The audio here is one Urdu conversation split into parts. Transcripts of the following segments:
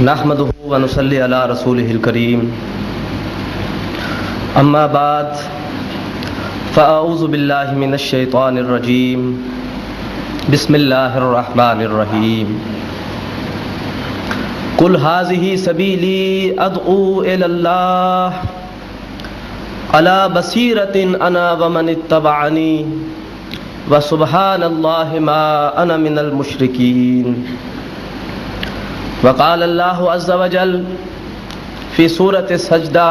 نحمده ونصلي على رسوله الكريم اما بعد فاعوذ بالله من الشيطان الرجيم بسم الله الرحمن الرحيم قل هذه سبيلي ادعو الى الله على بصيرة انا ومن اتبعني وسبحان الله ما انا من المشركين. وقال الله عز وجل في سورة السجدة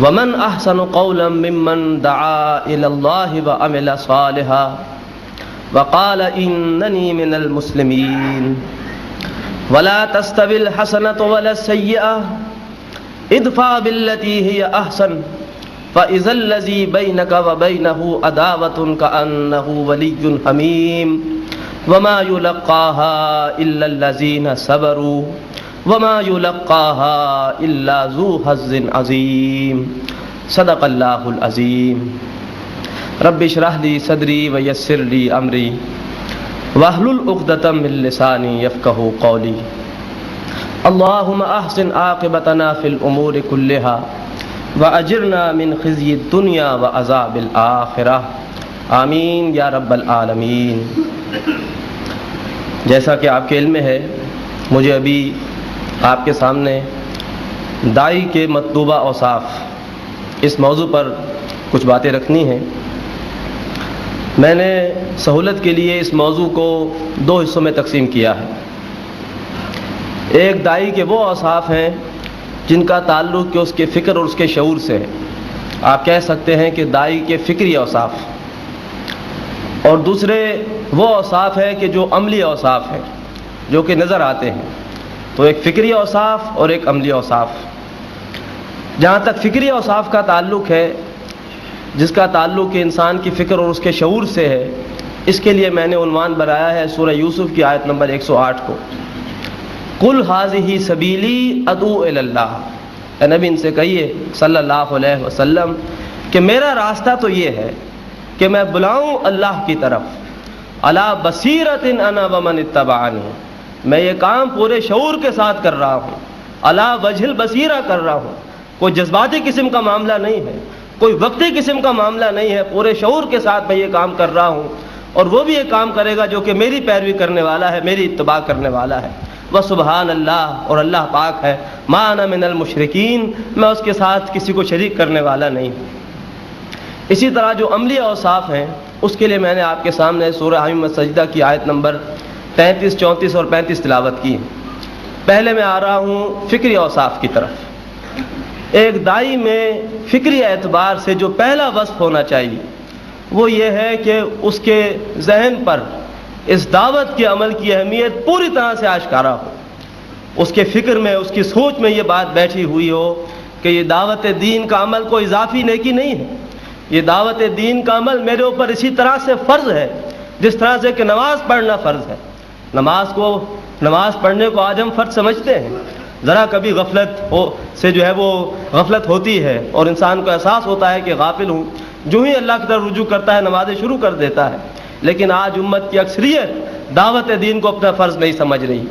ومن أحسن قولا ممن دعا إلى الله وعمل صالحا وقال إنني من المسلمين. ولا تستوي الحسنة ولا السيئة ادفع بالتي هي أحسن فإذا الذي بينك وبينه عداوة كأنه ولي حميم وما يلقاها إلا الذين صبروا وما يلقاها إلا ذو حظ عظيم. صدق الله العظيم. رب اشرح لي صدري ويسر لي أمري واحلل عقدة من لساني يفقهوا قولي. اللهم أحسن عاقبتنا في الأمور كلها وأجرنا من خزي الدنيا وعذاب الآخرة. آمین یا رب العالمین. جیسا کہ آپ کے علم میں ہے، مجھے ابھی آپ کے سامنے داعی کے مطلوبہ اوصاف اس موضوع پر کچھ باتیں رکھنی ہیں. میں نے سہولت کے لیے اس موضوع کو دو حصوں میں تقسیم کیا ہے. ایک داعی کے وہ اوصاف ہیں جن کا تعلق کہ اس کے فکر اور اس کے شعور سے ہے. آپ کہہ سکتے ہیں کہ داعی کے فکری اوصاف. اور دوسرے وہ اوصاف ہیں کہ جو عملی اوصاف ہیں، جو کہ نظر آتے ہیں. تو ایک فکری اوصاف اور ایک عملی اوصاف. جہاں تک فکری اوصاف کا تعلق ہے، جس کا تعلق انسان کی فکر اور اس کے شعور سے ہے، اس کے لیے میں نے عنوان بنایا ہے سورہ یوسف کی آیت نمبر 108 کو. قل ھذہ سبیلی ادعو الی اللہ. اے نبی ان سے کہیے صلی اللہ علیہ وسلم کہ میرا راستہ تو یہ ہے کہ میں بلاؤں اللہ کی طرف. علی بصیرۃ انا ومن اتبعنی. میں یہ کام پورے شعور کے ساتھ کر رہا ہوں، علی وجہ البصیرہ کر رہا ہوں. کوئی جذباتی قسم کا معاملہ نہیں ہے، کوئی وقتی قسم کا معاملہ نہیں ہے. پورے شعور کے ساتھ میں یہ کام کر رہا ہوں، اور وہ بھی یہ کام کرے گا جو کہ میری پیروی کرنے والا ہے، میری اتباع کرنے والا ہے. وسبحان اللہ، اور اللہ پاک ہے. ما انا من المشرکین، میں اس کے ساتھ کسی کو شریک کرنے والا نہیں ہوں. اسی طرح جو عملی اوصاف ہیں اس کے لیے میں نے آپ کے سامنے سورہ حمیم سجدہ کی آیت نمبر 33، 34 اور 35 تلاوت کی. پہلے میں آ رہا ہوں فکری اوصاف کی طرف. ایک داعی میں فکری اعتبار سے جو پہلا وصف ہونا چاہیے وہ یہ ہے کہ اس کے ذہن پر اس دعوت کے عمل کی اہمیت پوری طرح سے آشکارا ہو. اس کے فکر میں، اس کی سوچ میں یہ بات بیٹھی ہوئی ہو کہ یہ دعوت دین کا عمل کوئی اضافی نیکی نہیں ہے. یہ دعوت دین کا عمل میرے اوپر اسی طرح سے فرض ہے جس طرح سے کہ نماز پڑھنا فرض ہے. نماز پڑھنے کو آج ہم فرض سمجھتے ہیں. ذرا کبھی غفلت ہوتی ہے اور انسان کو احساس ہوتا ہے کہ غافل ہوں، جو ہی اللہ کی طرف رجوع کرتا ہے نمازیں شروع کر دیتا ہے. لیکن آج امت کی اکثریت دعوت دین کو اپنا فرض نہیں سمجھ رہی.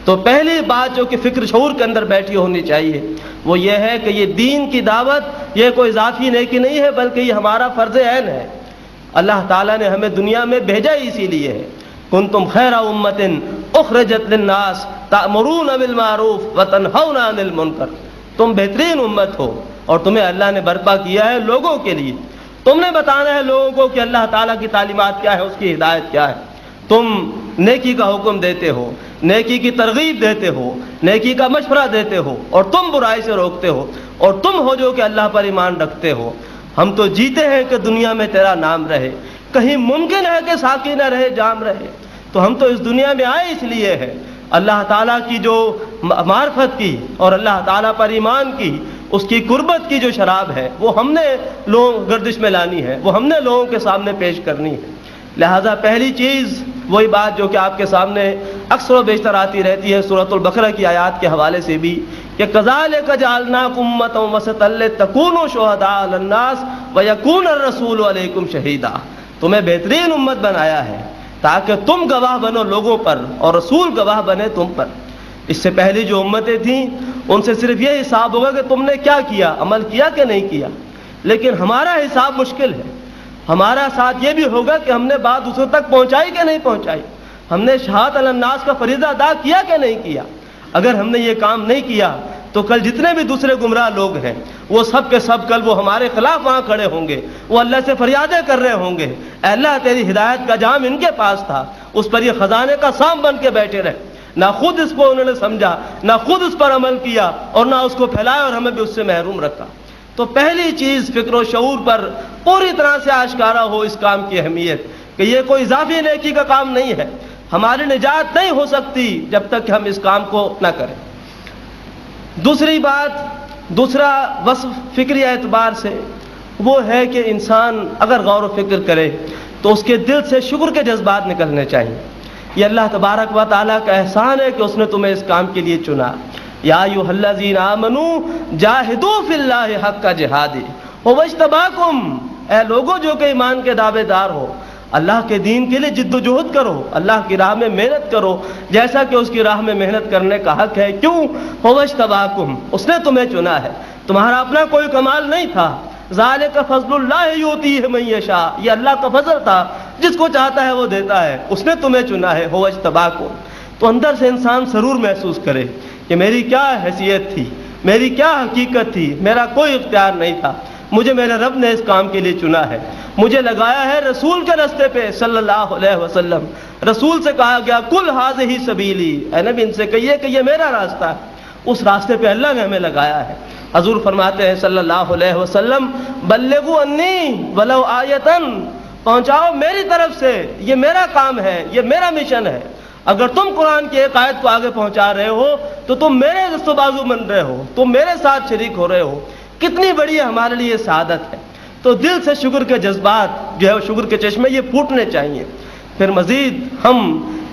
تو پہلی بات جو کہ فکر شعور کے اندر بیٹھی ہونی چاہیے وہ یہ ہے کہ یہ دین کی دعوت یہ کوئی اضافی نیکی نہیں ہے، بلکہ یہ ہمارا فرض عین ہے. اللہ تعالیٰ نے ہمیں دنیا میں بھیجا ہی اسی لیے ہے. کنتم خیر امۃ اخرجت للناس تأمرون بالمعروف وتنہون عن المنکر. تم بہترین امت ہو اور تمہیں اللہ نے برپا کیا ہے لوگوں کے لیے. تم نے بتانا ہے لوگوں کو کہ اللہ تعالیٰ کی تعلیمات کیا ہے، اس کی ہدایت کیا ہے. تم نیکی کا حکم دیتے ہو، نیکی کی ترغیب دیتے ہو، نیکی کا مشورہ دیتے ہو، اور تم برائی سے روکتے ہو، اور تم ہو جو کہ اللہ پر ایمان رکھتے ہو. ہم تو جیتے ہیں کہ دنیا میں تیرا نام رہے. کہیں ممکن ہے کہ ساقی نہ رہے، جام رہے. تو ہم تو اس دنیا میں آئے اس لیے ہیں اللہ تعالیٰ کی جو معرفت کی اور اللہ تعالیٰ پر ایمان کی، اس کی قربت کی جو شراب ہے وہ ہم نے لوگوں گردش میں لانی ہے، وہ ہم نے لوگوں کے سامنے پیش کرنی ہے. لہذا پہلی چیز وہی بات جو کہ آپ کے سامنے اکثر و بیشتر آتی رہتی ہے سورۃ البقرہ کی آیات کے حوالے سے بھی، کہ کذالک جعلناکم امۃ وسطا لتکونوا شہداء علی الناس ویکون الرسول علیکم شہیدا. تمہیں بہترین امت بنایا ہے تاکہ تم گواہ بنو لوگوں پر اور رسول گواہ بنے تم پر. اس سے پہلی جو امتیں تھیں ان سے صرف یہ حساب ہوگا کہ تم نے کیا کیا، عمل کیا کہ نہیں کیا. لیکن ہمارا حساب مشکل ہے. ہمارا ساتھ یہ بھی ہوگا کہ ہم نے بات دوسروں تک پہنچائی کہ نہیں پہنچائی، ہم نے شہادت علی الناس کا فریضہ ادا کیا کہ نہیں کیا. اگر ہم نے یہ کام نہیں کیا تو کل جتنے بھی دوسرے گمراہ لوگ ہیں وہ سب کے سب کل وہ ہمارے خلاف وہاں کھڑے ہوں گے، وہ اللہ سے فریادیں کر رہے ہوں گے، اے اللہ تیری ہدایت کا جام ان کے پاس تھا، اس پر یہ خزانے کا سام بن کے بیٹھے رہے. نہ خود اس کو انہوں نے سمجھا، نہ خود اس پر عمل کیا، اور نہ اس کو پھیلایا اور ہمیں بھی اس سے محروم رکھا. تو پہلی چیز فکر و شعور پر پوری طرح سے آشکارا ہو اس کام کی اہمیت کہ یہ کوئی اضافی نیکی کا کام نہیں ہے. ہماری نجات نہیں ہو سکتی جب تک کہ ہم اس کام کو نہ کریں. دوسری بات، دوسرا وصف فکری اعتبار سے وہ ہے کہ انسان اگر غور و فکر کرے تو اس کے دل سے شکر کے جذبات نکلنے چاہیے. یہ اللہ تبارک و تعالیٰ کا احسان ہے کہ اس نے تمہیں اس کام کے لیے چنا. یا ایھا الذین آمنوا جاہدوا فی اللہ حق جہادہ ھو اجتباکم، اے لوگوں جو کہ ایمان کے دعوے دار ہو، اللہ کے دین کے لیے جد و جہد کرو، اللہ کی راہ میں محنت کرو جیسا کہ اس کی راہ میں محنت کرنے کا حق ہے. کیوں؟ ھو اجتباکم، اس نے تمہیں چنا ہے، تمہارا اپنا کوئی کمال نہیں تھا. ذالک فضل اللہ یؤتیہ من یشاء، یہ اللہ کا فضل تھا، جس کو چاہتا ہے وہ دیتا ہے. اس نے تمہیں چنا ہے. ھو اجتباکم، تو اندر سے انسان سرور محسوس کرے کہ میری کیا حیثیت تھی، میری کیا حقیقت تھی، میرا کوئی اختیار نہیں تھا، مجھے میرے رب نے اس کام کے لیے چنا ہے، مجھے لگایا ہے رسول کے راستے پہ صلی اللہ علیہ وسلم. رسول سے کہا گیا کل ھذہ سبیلی، اے نبی ان سے کہیے کہ یہ میرا راستہ ہے. اس راستے پہ اللہ نے ہمیں لگایا ہے. حضور فرماتے ہیں صلی اللہ علیہ وسلم بلغوا انی ولو آیۃ، پہنچاؤ میری طرف سے، یہ میرا کام ہے، یہ میرا مشن ہے. اگر تم قرآن کی ایک آیت کو آگے پہنچا رہے ہو تو تم میرے دست و بازو بن رہے ہو، تم میرے ساتھ شریک ہو رہے ہو. کتنی بڑی ہمارے لیے سعادت ہے. تو دل سے شکر کے جذبات جو ہے شکر کے چشمے یہ پھوٹنے چاہیے. پھر مزید ہم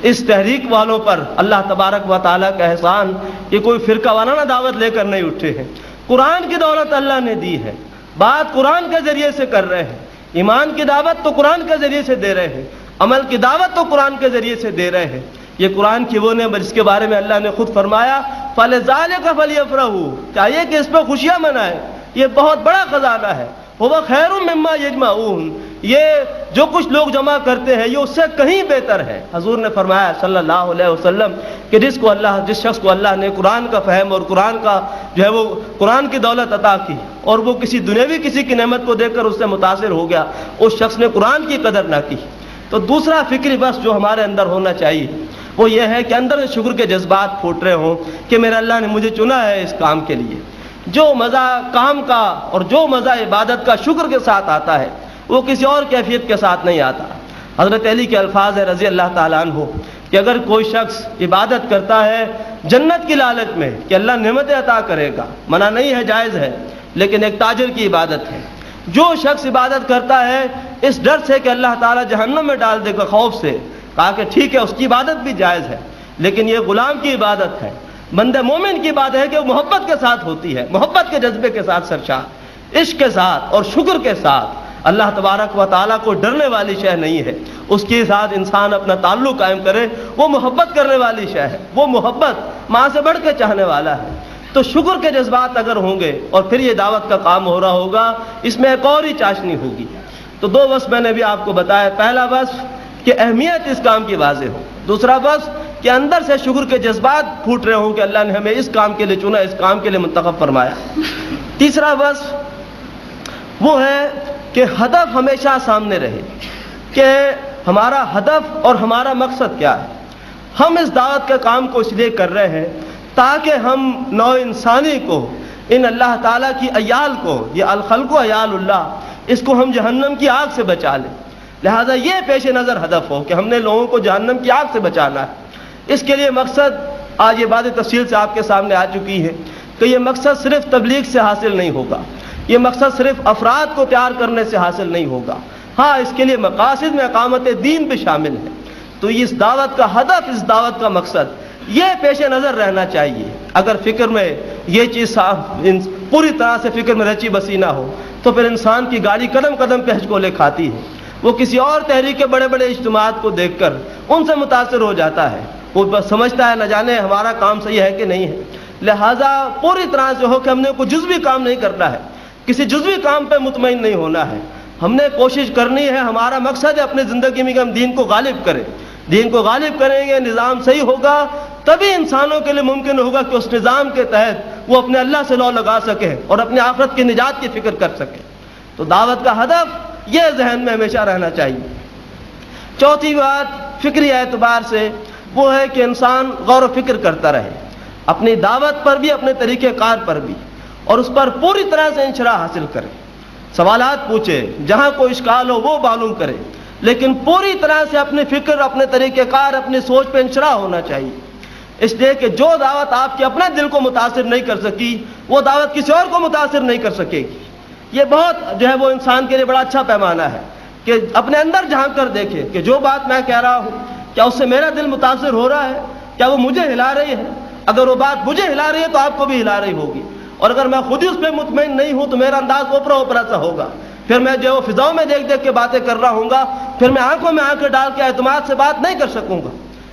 اس تحریک والوں پر اللہ تبارک و تعالیٰ کا احسان کہ کوئی فرقہ وارانہ دعوت لے کر نہیں اٹھے ہیں. قرآن کی دولت اللہ نے دی ہے، بات قرآن کے ذریعے سے کر رہے ہیں. ایمان کی دعوت تو قرآن کے ذریعے سے دے رہے ہیں، عمل کی دعوت تو قرآن کے ذریعے سے دے رہے ہیں. یہ قرآن کی وہ نعمت جس کے بارے میں اللہ نے خود فرمایا فَلِذَٰلِكَ فَلْيَفْرَحُوا، چاہیے کہ اس پہ خوشیاں منائیں، یہ بہت بڑا خزانہ ہے. هُوَ خَيْرٌ مِّمَّا يَجْمَعُونَ، یہ جو کچھ لوگ جمع کرتے ہیں یہ اس سے کہیں بہتر ہے. حضور نے فرمایا صلی اللہ علیہ وسلم کہ جس شخص کو اللہ نے قرآن کا فہم اور قرآن کا جو ہے وہ قرآن کی دولت عطا کی اور وہ کسی دنیاوی کسی کی نعمت کو دیکھ کر اس سے متاثر ہو گیا، اس شخص نے قرآن کی قدر نہ کی. تو دوسرا فکری بس جو ہمارے اندر ہونا چاہیے وہ یہ ہے کہ اندر شکر کے جذبات پھوٹ رہے ہوں کہ میرے اللہ نے مجھے چنا ہے اس کام کے لیے. جو مزہ کام کا اور جو مزہ عبادت کا شکر کے ساتھ آتا ہے وہ کسی اور کیفیت کے ساتھ نہیں آتا. حضرت علی کے الفاظ ہے رضی اللہ تعالیٰ عنہ کہ اگر کوئی شخص عبادت کرتا ہے جنت کی لالچ میں کہ اللہ نعمتیں عطا کرے گا، منع نہیں ہے، جائز ہے، لیکن ایک تاجر کی عبادت ہے. جو شخص عبادت کرتا ہے اس ڈر سے کہ اللہ تعالیٰ جہنم میں ڈال دے گا خوف سے، کہا کہ ٹھیک ہے اس کی عبادت بھی جائز ہے، لیکن یہ غلام کی عبادت ہے. بندہ مومن کی بات ہے کہ وہ محبت کے ساتھ ہوتی ہے، محبت کے جذبے کے ساتھ سرشار، عشق کے ساتھ اور شکر کے ساتھ. اللہ تبارک و تعالیٰ کو ڈرنے والی شے نہیں ہے، اس کے ساتھ انسان اپنا تعلق قائم کرے، وہ محبت کرنے والی شے ہے، وہ محبت ماں سے بڑھ کے چاہنے والا ہے. تو شکر کے جذبات اگر ہوں گے اور پھر یہ دعوت کا کام ہو رہا ہوگا، اس میں ایک اور ہی چاشنی ہوگی. تو دو وصف میں نے بھی آپ کو بتایا. پہلا وصف کہ اہمیت اس کام کی واضح ہو، دوسرا وصف کہ اندر سے شکر کے جذبات پھوٹ رہے ہوں کہ اللہ نے ہمیں اس کام کے لیے چنا، اس کام کے لیے منتخب فرمایا. تیسرا وصف وہ ہے کہ ہدف ہمیشہ سامنے رہے کہ ہمارا ہدف اور ہمارا مقصد کیا ہے. ہم اس دعوت کا کام کو اس لیے کر رہے ہیں تاکہ ہم نوع انسانی کو، ان اللہ تعالیٰ کی عیال کو، یہ الخلق و عیال اللہ، اس کو ہم جہنم کی آگ سے بچا لیں. لہذا یہ پیش نظر ہدف ہو کہ ہم نے لوگوں کو جہنم کی آگ سے بچانا ہے. اس کے لیے مقصد آج یہ بات تفصیل سے آپ کے سامنے آ چکی ہے کہ یہ مقصد صرف تبلیغ سے حاصل نہیں ہوگا، یہ مقصد صرف افراد کو تیار کرنے سے حاصل نہیں ہوگا. ہاں اس کے لیے مقاصد میں اقامت دین بھی شامل ہے. تو اس دعوت کا ہدف، اس دعوت کا مقصد یہ پیش نظر رہنا چاہیے. اگر فکر میں یہ چیز پوری طرح سے فکر میں رچی بسی نہ ہو تو پھر انسان کی گاڑی قدم قدم پہ ہچکولے کھاتی ہے. وہ کسی اور تحریک کے بڑے بڑے اجتماعات کو دیکھ کر ان سے متاثر ہو جاتا ہے، وہ بس سمجھتا ہے نہ جانے ہمارا کام صحیح ہے کہ نہیں ہے. لہٰذا پوری طرح سے ہو کہ ہم نے کوئی جزوی کام نہیں کرنا ہے, کسی جزوی کام پہ مطمئن نہیں ہونا ہے. ہم نے کوشش کرنی ہے, ہمارا مقصد ہے اپنی زندگی میں کہ ہم دین کو غالب کریں. دین کو غالب کریں گے, نظام صحیح ہوگا, تبھی انسانوں کے لیے ممکن ہوگا کہ اس نظام کے تحت وہ اپنے اللہ سے لو لگا سکے اور اپنی آخرت کی نجات کی فکر کر سکے. تو دعوت کا ہدف یہ ذہن میں ہمیشہ رہنا چاہیے. چوتھی بات فکری اعتبار سے وہ ہے کہ انسان غور و فکر کرتا رہے, اپنی دعوت پر بھی, اپنے طریقہ کار پر بھی, اور اس پر پوری طرح سے انشراح حاصل کرے. سوالات پوچھے, جہاں کوئی اشکال ہو وہ معلوم کرے, لیکن پوری طرح سے اپنی فکر, اپنے طریقہ کار, اپنی سوچ پہ انشراح ہونا چاہیے. اس لیے کہ جو دعوت آپ کے اپنے دل کو متاثر نہیں کر سکی, وہ دعوت کسی اور کو متاثر نہیں کر سکے گی. یہ بہت جو ہے وہ انسان کے لیے بڑا اچھا پیمانہ ہے کہ اپنے اندر جھانک کر دیکھے کہ جو بات میں کہہ رہا ہوں کیا اس سے میرا دل متاثر ہو رہا ہے, کیا وہ مجھے ہلا رہی ہے. اگر وہ بات مجھے ہلا رہی ہے تو آپ کو بھی ہلا رہی ہوگی, اور اگر میں خود ہی اس پہ مطمئن نہیں ہوں تو میرا انداز اوپرا اوپرا سا ہوگا. پھر میں جو فضاؤں میں دیکھ دیکھ کے باتیں کر رہا ہوں گا, پھر میں آنکھوں میں آنکھیں ڈال کے اعتماد سے بات نہیں کر سکوں گا.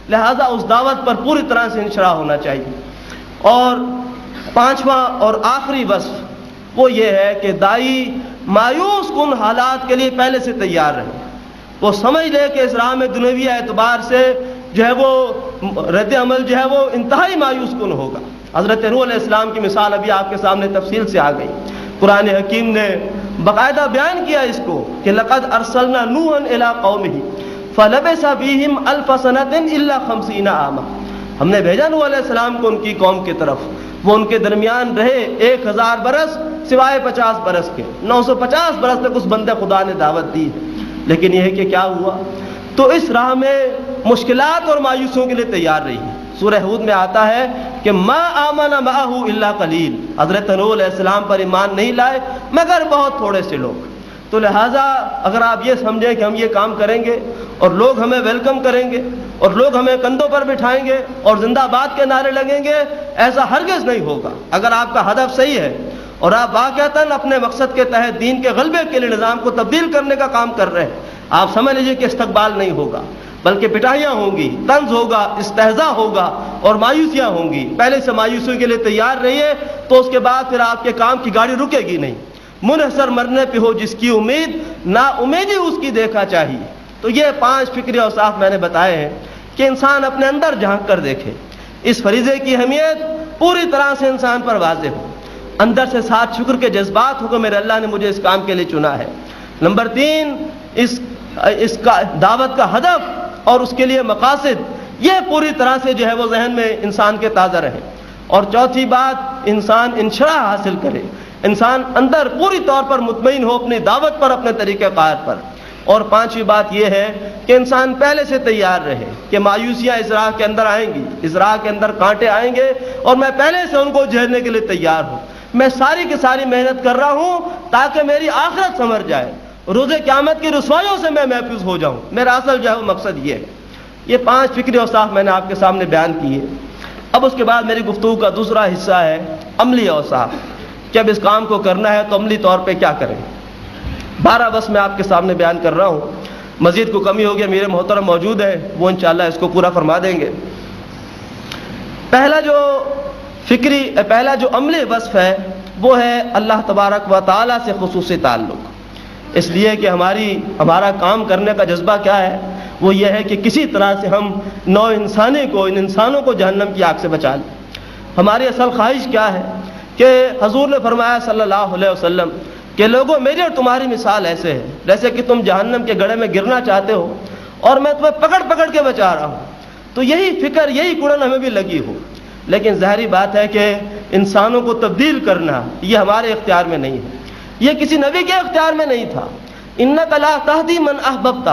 لہٰذا اس دعوت پر پوری طرح سے انشراح ہونا چاہیے. اور پانچواں اور آخری وصف وہ یہ ہے کہ دائی مایوس کن حالات کے لیے پہلے سے تیار رہے. وہ سمجھ لے کہ اس راہ میں دنیوی اعتبار سے جو ہے وہ رد عمل جو ہے وہ انتہائی مایوس کن ہوگا. حضرت نوح علیہ السلام کی مثال ابھی آپ کے سامنے تفصیل سے آ گئی. قرآن حکیم نے باقاعدہ بیان کیا اس کو کہ لقد ارسلنا نوحا الی قومہ فلبث فیہم الف سنۃ الا 50 عاما. ہم نے بھیجا نوح علیہ السلام کو ان کی قوم کی طرف, وہ ان کے درمیان رہے 1000 برس سوائے 50 برس کے. 950 برس تک اس بندے خدا نے دعوت دی, لیکن یہ ہے کہ کیا ہوا, تو اس راہ میں مشکلات اور مایوسیوں کے لیے تیار رہی. سورہ ہود میں آتا ہے کہ ما آمن معہ الا قلیل, حضرت نوح علیہ السلام پر ایمان نہیں لائے مگر بہت تھوڑے سے لوگ. تو لہٰذا اگر آپ یہ سمجھیں کہ ہم یہ کام کریں گے اور لوگ ہمیں ویلکم کریں گے اور لوگ ہمیں کندھوں پر بٹھائیں گے اور زندہ باد کے نعرے لگیں گے, ایسا ہرگز نہیں ہوگا. اگر آپ کا ہدف صحیح ہے اور آپ واقعتاً اپنے مقصد کے تحت دین کے غلبے کے لیے نظام کو تبدیل کرنے کا کام کر رہے ہیں, آپ سمجھ لیجیے کہ استقبال نہیں ہوگا, بلکہ پٹائیاں ہوں گی, طنز ہوگا, استہزاء ہوگا اور مایوسیاں ہوں گی. پہلے سے مایوسیوں کے لیے تیار رہیے, تو اس کے بعد پھر آپ کے کام کی گاڑی رکے گی نہیں. منحصر مرنے پہ ہو جس کی امید, نا امیدی اس کی دیکھا چاہیے. تو یہ 5 فکری اوصاف میں نے بتائے ہیں کہ انسان اپنے اندر جھانک کر دیکھے, اس فریضے کی اہمیت پوری طرح سے انسان پر واضح ہو, اندر سے ساتھ شکر کے جذبات ہو کہ میرے اللہ نے مجھے اس کام کے لیے چنا ہے. نمبر 3, اس کا دعوت کا ہدف اور اس کے لیے مقاصد یہ پوری طرح سے جو ہے وہ ذہن میں انسان کے تازہ رہے. اور چوتھی بات, انسان انشراح حاصل کرے, انسان اندر پوری طور پر مطمئن ہو اپنی دعوت پر, اپنے طریقہ کار پر. اور 5ویں بات یہ ہے کہ انسان پہلے سے تیار رہے کہ مایوسیاں اس راہ کے اندر آئیں گی, اس راہ کے اندر کانٹے آئیں گے, اور میں پہلے سے ان کو جھیلنے کے لیے تیار ہوں. میں ساری کی ساری محنت کر رہا ہوں تاکہ میری آخرت سنور جائے, روز قیامت کی رسوائیوں سے میں محفوظ ہو جاؤں. میرا اصل جو ہے وہ مقصد یہ ہے. یہ 5 فکری اوصاف میں نے آپ کے سامنے بیان کیے. اب اس کے بعد میری گفتگو کا دوسرا حصہ ہے عملی اوصاف. جب اس کام کو کرنا ہے تو عملی طور پہ کیا کریں. 12 بس میں آپ کے سامنے بیان کر رہا ہوں, مزید کو کمی ہو گیا, میرے محترم موجود ہیں, وہ انشاءاللہ اس کو پورا فرما دیں گے. پہلا جو عملی وصف ہے وہ ہے اللہ تبارک و تعالیٰ سے خصوصی تعلق. اس لیے کہ ہمارا کام کرنے کا جذبہ کیا ہے, وہ یہ ہے کہ کسی طرح سے ہم نوع انسانی کو, ان انسانوں کو جہنم کی آگ سے بچا لیں. ہماری اصل خواہش کیا ہے کہ حضور نے فرمایا صلی اللہ علیہ وسلم کہ لوگوں میری اور تمہاری مثال ایسے ہے جیسے کہ تم جہنم کے گڑھے میں گرنا چاہتے ہو اور میں تمہیں پکڑ پکڑ کے بچا رہا ہوں. تو یہی فکر, یہی کڑن ہمیں بھی لگی ہو. لیکن ظاہری بات ہے کہ انسانوں کو تبدیل کرنا یہ ہمارے اختیار میں نہیں ہے, یہ کسی نبی کے اختیار میں نہیں تھا. انک لا تہدی من احببت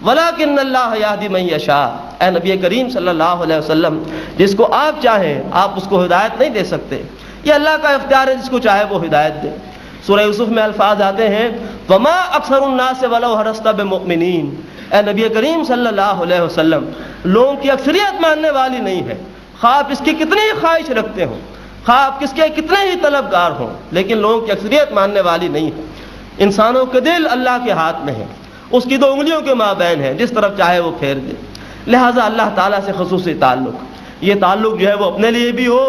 ولکن اللہ یہدی من یشاء. اے نبی کریم صلی اللہ علیہ وسلم, جس کو آپ چاہیں آپ اس کو ہدایت نہیں دے سکتے, یہ اللہ کا اختیار ہے, جس کو چاہے وہ ہدایت دے. سورہ یوسف میں الفاظ آتے ہیں وما اکثر الناس ولو حرصت بمؤمنین. اے نبی کریم صلی اللہ علیہ وسلم, لوگوں کی اکثریت ماننے والی نہیں ہے, خواہ آپ اس کی کتنی ہی خواہش رکھتے ہوں, خواہ آپ کس کے کتنے ہی طلبگار ہوں, لیکن لوگوں کی اکثریت ماننے والی نہیں ہے. انسانوں کے دل اللہ کے ہاتھ میں ہے, اس کی 2 انگلیوں کے مابین ہے, جس طرف چاہے وہ پھیر دے. لہٰذا اللہ تعالیٰ سے خصوصی تعلق، یہ تعلق جو ہے وہ اپنے لیے بھی ہو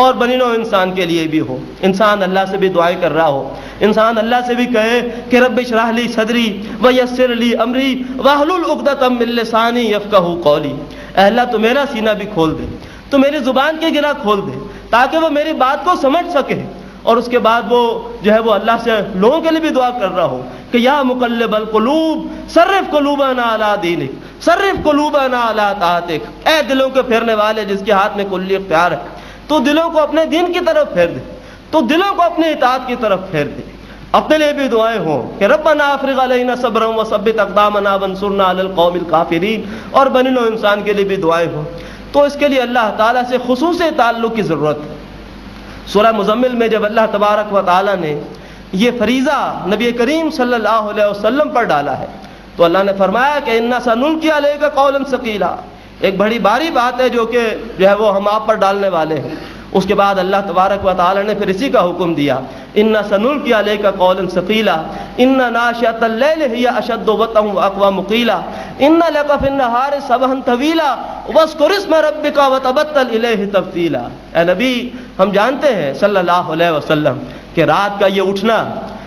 اور بنی نوع انسان کے لیے بھی ہو. انسان اللہ سے بھی دعائیں کر رہا ہو، انسان اللہ سے بھی کہے کہ رب اشرح لی صدری ویسر لی امری واحلل عقدۃ من لسانی یفقہوا قولی. اے اللہ تو میرا سینہ بھی کھول دے، تو میری زبان کی گرہ کھول دے تاکہ وہ میری بات کو سمجھ سکے. اور اس کے بعد وہ جو ہے وہ اللہ سے لوگوں کے لیے بھی دعا کر رہا ہو کہ یا مقلب القلوب صرف قلوبنا علی دینک صرف قلوبنا علی طاعتک. اے دلوں کے پھیرنے والے جس کے ہاتھ میں کلی اختیار ہے، تو دلوں کو اپنے دین کی طرف پھیر دے، تو دلوں کو اپنی اطاعت کی طرف پھیر دے. اپنے لیے بھی دعائیں ہوں کہ ربنا افرغ علینا صبرا وثبت اقدامنا وانصرنا علی القوم الکافرین، اور بنی نوع انسان کے لیے بھی دعائیں ہوں. تو اس کے لیے اللہ تعالیٰ سے خصوصی تعلق کی ضرورت ہے. سورہ مزمل میں جب اللہ تبارک و تعالیٰ نے یہ فریضہ نبی کریم صلی اللہ علیہ وسلم پر ڈالا ہے تو اللہ نے فرمایا کہ انا سنلقی علیک قولا ثقیلا، ایک بڑی باری بات ہے جو ہے وہ ہم آپ پر ڈالنے والے ہیں. اس کے بعد اللہ تبارک و تعالیٰ نے پھر اسی کا حکم دیا انا سنلقی علیک قولا ثقیلا ان ناشئۃ اللیل ہی اشد وطئا واقوم قیلا ان لک فی النہار سبحا طویلا واذکر اسم ربک وتبتل الیہ تبتیلا. اے نبی، ہم جانتے ہیں صلی اللہ علیہ وسلم کہ رات کا یہ اٹھنا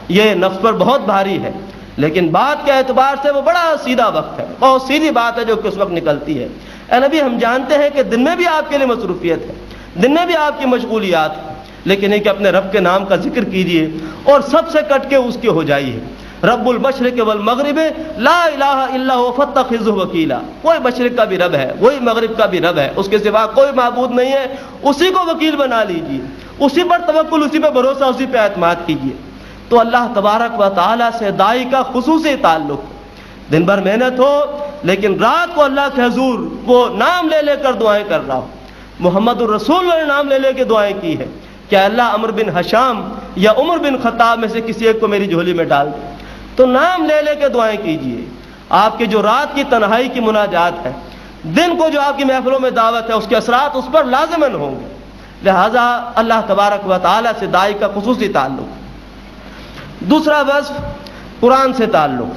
یہ نفس پر بہت بھاری ہے، لیکن بات کے اعتبار سے وہ بڑا سیدھا وقت ہے، بہت سیدھی بات ہے جو کہ اس وقت نکلتی ہے. اے نبی، ہم جانتے ہیں کہ دن میں بھی آپ کے لیے مصروفیت ہے، دن میں بھی آپ کی مشغولیات ہیں، لیکن ایک اپنے رب کے نام کا ذکر کیجئے اور سب سے کٹ کے اس کے ہو جائیے. رب المشرق والمغرب لا الہ الا هو فاتخذہ وکیلا. کوئی مشرق کا بھی رب ہے، وہی مغرب کا بھی رب ہے، اس کے سوا کوئی معبود نہیں ہے، اسی کو وکیل بنا لیجئے، اسی پر توکل، اسی پہ بھروسہ، اسی پہ اعتماد کیجئے. تو اللہ تبارک و تعالیٰ سے داعی کا خصوصی تعلق، دن بھر محنت ہو لیکن رات کو اللہ کے حضور وہ نام لے لے کر دعائیں کر رہا ہو. محمد الرسول نے نام لے لے کے دعائیں کی ہے کہ اللہ عمر بن حشام یا عمر بن خطاب میں سے کسی ایک کو میری جھولی میں ڈال دے. تو نام لے لے کے دعائیں کیجئے. آپ کے جو رات کی تنہائی کی مناجات ہے، دن کو جو آپ کی محفلوں میں دعوت ہے، اس کے اثرات اس پر لازماً ہوں گے. لہذا اللہ تبارک و تعالیٰ سے داعی کا خصوصی تعلق. دوسرا وصف قرآن سے تعلق،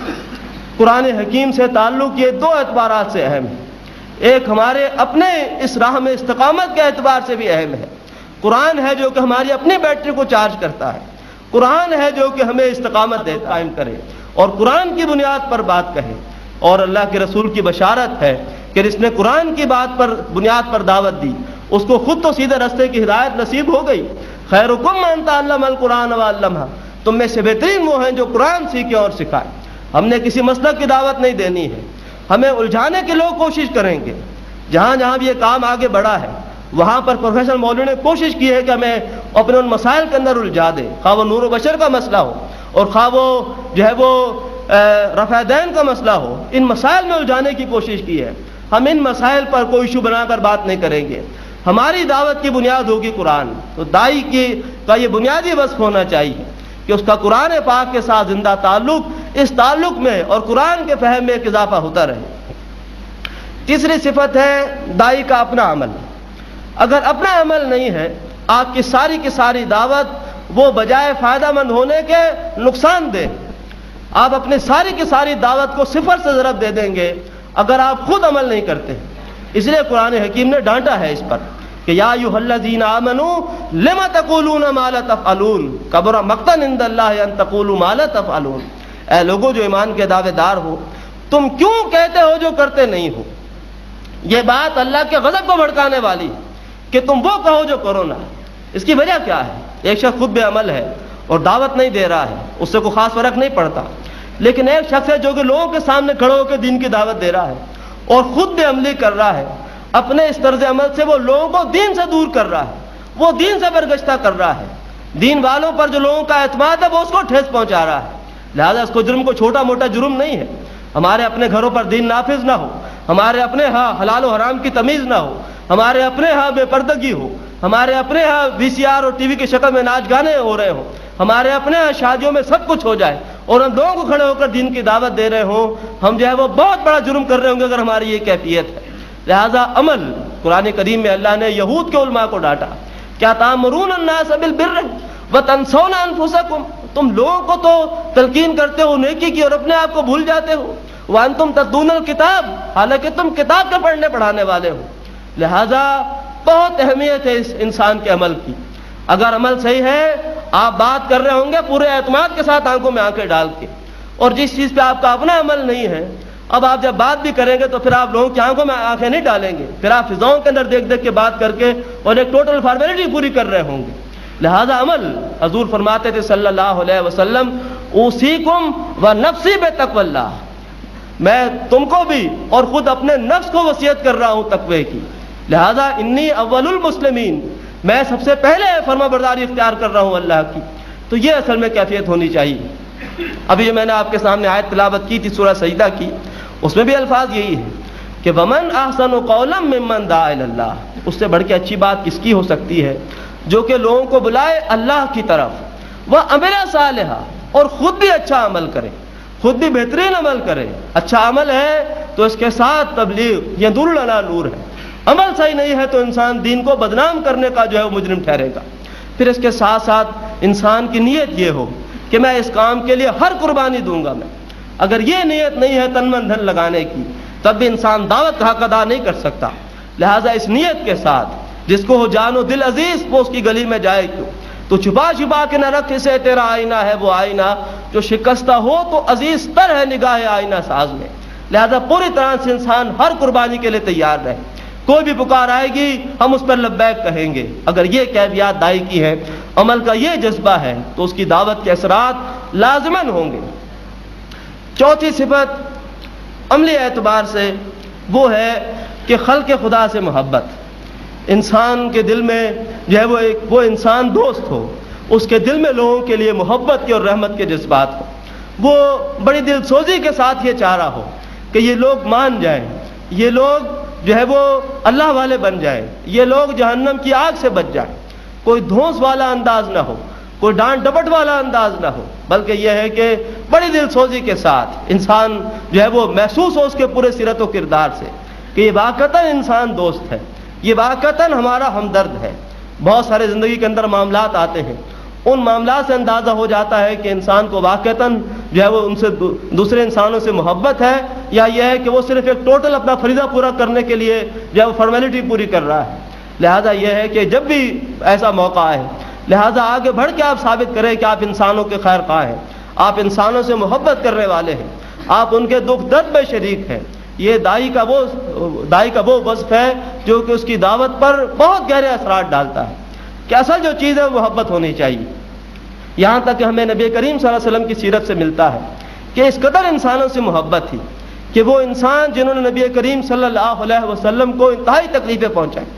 قرآن حکیم سے تعلق. یہ دو اعتبارات سے اہم ہے. ایک ہمارے اپنے اس راہ میں استقامت کے اعتبار سے بھی اہم ہے. قرآن ہے جو کہ ہماری اپنی بیٹری کو چارج کرتا ہے، قرآن ہے جو کہ ہمیں استقامت دے قائم کرے اور قرآن کی بنیاد پر بات کہے. اور اللہ کے رسول کی بشارت ہے کہ جس نے قرآن کی بات پر بنیاد پر دعوت دی اس کو خود تو سیدھے راستے کی ہدایت نصیب ہو گئی. خیرکم من تعلم القرآن وعلمہ، تم میں سے بہترین وہ ہیں جو قرآن سیکھے اور سکھائے. ہم نے کسی مسلک کی دعوت نہیں دینی ہے، ہمیں الجھانے کے لوگ کوشش کریں گے. جہاں جہاں بھی یہ کام آگے بڑھا ہے وہاں پر پروفیسر مولوی نے کوشش کی ہے کہ ہمیں اپنے ان مسائل کے اندر الجھا دے، خواہ وہ نور و بشر کا مسئلہ ہو اور خواہ وہ جو ہے وہ رفع دین کا مسئلہ ہو. ان مسائل میں الجھانے کی کوشش کی ہے. ہم ان مسائل پر کوئی ایشو بنا کر بات نہیں کریں گے. ہماری دعوت کی بنیاد ہوگی قرآن. تو داعی کا یہ بنیادی وصف ہونا چاہیے کہ اس کا قرآن پاک کے ساتھ زندہ تعلق، اس تعلق میں اور قرآن کے فہم میں ایک اضافہ ہوتا رہے. تیسری صفت ہے داعی کا اپنا عمل. اگر اپنا عمل نہیں ہے، آپ کی ساری دعوت وہ بجائے فائدہ مند ہونے کے نقصان دہ. آپ اپنے ساری دعوت کو صفر سے ضرب دے دیں گے اگر آپ خود عمل نہیں کرتے. اس لیے قرآن حکیم نے ڈانٹا ہے اس پر کہ یا ایھا الذین آمنوا لم تقولون ما لا تفعلون کبر مقتا عند اللہ ان تقولوا ما لا تفعلون. اے لوگوں جو ایمان کے دعوے دار ہو، تم کیوں کہتے ہو جو کرتے نہیں ہو. یہ بات اللہ کے غضب کو بھڑکانے والی کہ تم وہ کہو جو کرو نہ. اس کی وجہ کیا ہے؟ ایک شخص خود بے عمل ہے اور دعوت نہیں دے رہا ہے، اس سے کوئی خاص فرق نہیں پڑتا. لیکن ایک شخص ہے جو کہ لوگوں کے سامنے کھڑے ہو کے دین کی دعوت دے رہا ہے اور خود بے عملی کر رہا ہے. اپنے اس طرز عمل سے وہ لوگوں کو دین سے دور کر رہا ہے، وہ دین سے برگشتہ کر رہا ہے. دین والوں پر جو لوگوں کا اعتماد ہے وہ اس کو ٹھیس پہنچا رہا ہے. لہذا اس کو جرم کو چھوٹا موٹا جرم نہیں ہے. ہمارے اپنے گھروں پر دین نافذ نہ ہو، ہمارے اپنے ہاں حلال و حرام کی تمیز نہ ہو، ہمارے اپنے ہاں بے پردگی ہو، ہمارے اپنے ہاں وی سی آر اور ٹی وی کی شکل میں ناچ گانے ہو رہے ہوں، ہمارے اپنے ہاں شادیوں میں سب کچھ ہو جائے اور ہم لوگوں کو کھڑے ہو کر دین کی دعوت دے رہے ہوں، ہم جو ہے وہ بہت بڑا جرم کر رہے ہوں گے اگر ہماری یہ کیفیت ہے. لہذا عمل. قرآن کریم میں اللہ نے یہود کے علماء کو ڈانٹا، کیا تأمرون الناس بالبر وتنسون انفسکم، تم لوگوں کو تو تلقین کرتے ہو نیکی کی اور اپنے آپ کو بھول جاتے ہو. وانتم تتلون الکتاب، حالانکہ تم کتاب کے پڑھنے پڑھانے والے ہو۔ لہذا بہت اہمیت ہے اس انسان کے عمل کی۔ اگر عمل صحیح ہے، آپ بات کر رہے ہوں گے پورے اعتماد کے ساتھ آنکھوں میں آنکھیں ڈال کے، اور جس چیز پہ آپ کا اپنا عمل نہیں ہے، اب آپ جب بات بھی کریں گے تو پھر آپ لوگوں کی آنکھوں میں آنکھیں نہیں ڈالیں گے، پھر آپ فضاؤں کے اندر دیکھ دیکھ کے بات کر کے اور ایک ٹوٹل فارمیلٹی پوری کر رہے ہوں گے۔ لہذا عمل، حضور فرماتے تھے صلی اللہ علیہ وسلم، اوصیکم و نفسی بتقوی اللہ، میں تم کو بھی اور خود اپنے نفس کو وصیت کر رہا ہوں تقوی کی۔ لہذا انی اول المسلمین، میں سب سے پہلے فرما برداری اختیار کر رہا ہوں اللہ کی۔ تو یہ اصل میں کیفیت ہونی چاہیے۔ ابھی جو میں نے آپ کے سامنے آیت تلاوت کی تھی سورہ سجدہ کی، اس میں بھی الفاظ یہی ہے کہ ومن احسن قولا ممن دعا الی اللہ، اس سے بڑھ کے اچھی بات کس کی ہو سکتی ہے جو کہ لوگوں کو بلائے اللہ کی طرف، وعمل صالحا، اور خود بھی اچھا عمل کرے، خود بھی بہترین عمل کرے۔ اچھا عمل ہے تو اس کے ساتھ تبلیغ، یہ نور علی نور ہے۔ عمل صحیح نہیں ہے تو انسان دین کو بدنام کرنے کا جو ہے وہ مجرم ٹھہرے گا۔ پھر اس کے ساتھ ساتھ انسان کی نیت یہ ہو کہ میں اس کام کے لیے ہر قربانی دوں گا میں۔ اگر یہ نیت نہیں ہے تن من دھن لگانے کی، تب بھی انسان دعوت کا حق ادا نہیں کر سکتا۔ لہٰذا اس نیت کے ساتھ، جس کو ہو جان و دل عزیز وہ اس کی گلی میں جائے کیوں، تو چھپا چھپا کے نہ رکھ اسے تیرا آئینہ ہے وہ آئینہ جو شکستہ ہو تو عزیز تر ہے نگاہ آئینہ ساز میں۔ لہذا پوری طرح سے انسان ہر قربانی کے لیے تیار رہے، کوئی بھی پکار آئے گی ہم اس پر لبیک کہیں گے۔ اگر یہ کیفیات داعی کی ہے، عمل کا یہ جذبہ ہے، تو اس کی دعوت کے اثرات لازماً ہوں گے۔ چوتھی صفت عملی اعتبار سے وہ ہے کہ خلق خدا سے محبت، انسان کے دل میں جو ہے وہ انسان دوست ہو، اس کے دل میں لوگوں کے لیے محبت کے اور رحمت کے جذبات ہو، وہ بڑی دل سوزی کے ساتھ یہ چاہ رہا ہو کہ یہ لوگ مان جائیں، یہ لوگ جو ہے وہ اللہ والے بن جائیں، یہ لوگ جہنم کی آگ سے بچ جائیں۔ کوئی دھونس والا انداز نہ ہو، کوئی ڈانٹ ڈپٹ والا انداز نہ ہو، بلکہ یہ ہے کہ بڑی دل سوزی کے ساتھ انسان جو ہے وہ محسوس ہو اس کے پورے سیرت و کردار سے کہ یہ واقعتاً انسان دوست ہے، یہ واقعتاً ہمارا ہمدرد ہے۔ بہت سارے زندگی کے اندر معاملات آتے ہیں، ان معاملات سے اندازہ ہو جاتا ہے کہ انسان کو واقعتاً جو ہے وہ ان سے دوسرے انسانوں سے محبت ہے، یا یہ ہے کہ وہ صرف ایک ٹوٹل اپنا فریضہ پورا کرنے کے لیے جو ہے وہ فارمیلٹی پوری کر رہا ہے۔ لہذا یہ ہے کہ جب بھی ایسا موقع آئے، لہذا آگے بڑھ کے آپ ثابت کریں کہ آپ انسانوں کے خیر خواہ ہیں، آپ انسانوں سے محبت کرنے والے ہیں، آپ ان کے دکھ درد میں شریک ہیں۔ یہ داعی کا وہ وصف ہے جو کہ اس کی دعوت پر بہت گہرے اثرات ڈالتا ہے کہ اصل جو چیز ہے وہ محبت ہونی چاہیے۔ یہاں تک کہ ہمیں نبی کریم صلی اللہ علیہ وسلم کی سیرت سے ملتا ہے کہ اس قدر انسانوں سے محبت تھی کہ وہ انسان جنہوں نے نبی کریم صلی اللہ علیہ وسلم کو انتہائی تکلیفیں پہنچائیں،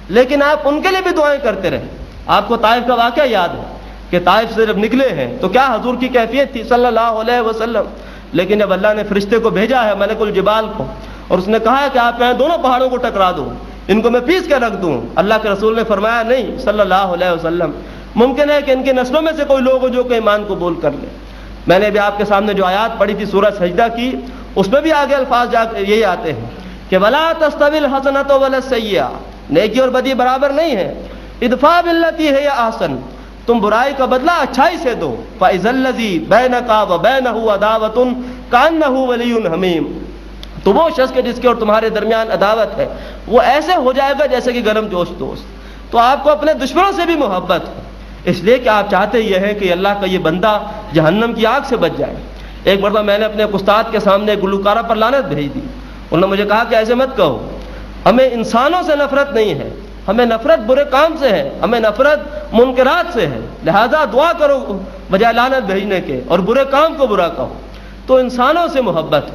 لیکن آپ ان کے لیے بھی دعائیں کرتے رہے۔ آپ کو طائف کا واقعہ یاد ہے کہ طائف سے جب نکلے ہیں تو کیا حضور کی کیفیت تھی صلی اللہ علیہ وسلم، لیکن جب اللہ نے فرشتے کو بھیجا ہے ملک الجبال کو، اور اس نے کہا ہے کہ آپ میں دونوں پہاڑوں کو ٹکرا دوں، ان کو میں پیس کے رکھ دوں، اللہ کے رسول نے فرمایا نہیں صلی اللہ علیہ وسلم، ممکن ہے کہ ان کی نسلوں میں سے کوئی لوگ ہو جو کہ ایمان قبول کر لے۔ میں نے بھی آپ کے سامنے جو آیات پڑھی تھی سورہ سجدہ کی، اس میں بھی آگے الفاظ یہی آتے ہیں کہ وَلَا تَسْتَوِي الْحَسَنَةُ وَلَا السَّيِّئَةُ، نیکی اور بدی برابر نہیں ہے، ادفع باللتی ہے یا احسن، تم برائی کا بدلہ اچھائی سے دو، فَإِذَا الَّذِي بَيْنَكَ وَبَيْنَهُ عَدَاوَةٌ كَأَنَّهُ وَلِيٌّ حَمِيمٌ، تو وہ شخص کے جس کے اور تمہارے درمیان عداوت ہے وہ ایسے ہو جائے گا جیسے کہ گرم جوش دوست۔ تو آپ کو اپنے دشمنوں سے بھی محبت ہے، اس لیے کہ آپ چاہتے یہ ہے کہ اللہ کا یہ بندہ جہنم کی آگ سے بچ جائے۔ ایک مرتبہ میں نے اپنے استاد کے سامنے ایک گلوکارہ پر لعنت بھیج دی، انہوں نے مجھے کہا کہ ایسے مت کہو، ہمیں انسانوں سے نفرت نہیں ہے، ہمیں نفرت برے کام سے ہے، ہمیں نفرت منکرات سے ہے، لہذا دعا کرو بجائے لعنت بھیجنے کے، اور برے کام کو برا کہو۔ تو انسانوں سے محبت،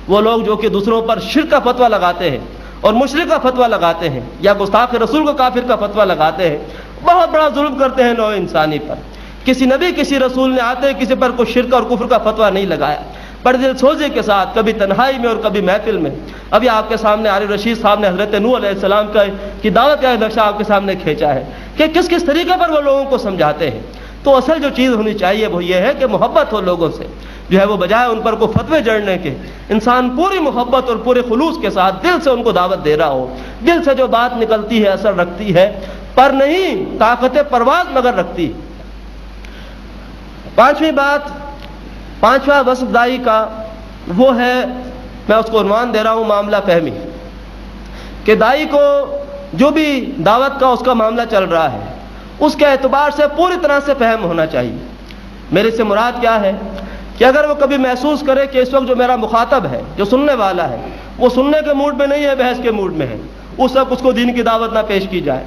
وہ لوگ جو کہ دوسروں پر شرک کا فتویٰ لگاتے ہیں اور مشرک کا فتویٰ لگاتے ہیں، یا گستاخ رسول کو کافر کا فتویٰ لگاتے ہیں، بہت بڑا ظلم کرتے ہیں نوع انسانی پر۔ کسی نبی کسی رسول نے آتے کسی پر کوئی شرک اور کفر کا فتویٰ نہیں لگایا، بڑے دل سوزی کے ساتھ، کبھی تنہائی میں اور کبھی محفل میں۔ ابھی آپ کے سامنے عارف رشید صاحب نے حضرت نوح علیہ السلام کی دعوت کا نقشہ آپ کے سامنے کھینچا ہے کہ کس کس طریقے پر وہ لوگوں کو سمجھاتے ہیں۔ تو اصل جو چیز ہونی چاہیے وہ یہ ہے کہ محبت ہو لوگوں سے، جو ہے وہ بجائے ان پر کوئی فتوے جڑنے کے، انسان پوری محبت اور پورے خلوص کے ساتھ دل سے ان کو دعوت دے رہا ہو، دل سے جو بات نکلتی ہے اثر رکھتی ہے، پر نہیں طاقت پرواز مگر رکھتی۔ پانچواں وصف داعی کا وہ ہے میں اس کو عنوان دے رہا ہوں معاملہ فہمی، کہ داعی کو جو بھی دعوت کا اس کا معاملہ چل رہا ہے اس کے اعتبار سے پوری طرح سے فہم ہونا چاہیے۔ میرے سے مراد کیا ہے کہ اگر وہ کبھی محسوس کرے کہ اس وقت جو میرا مخاطب ہے، جو سننے والا ہے، وہ سننے کے موڈ میں نہیں ہے، بحث کے موڈ میں ہے، اس وقت اس کو دین کی دعوت نہ پیش کی جائے۔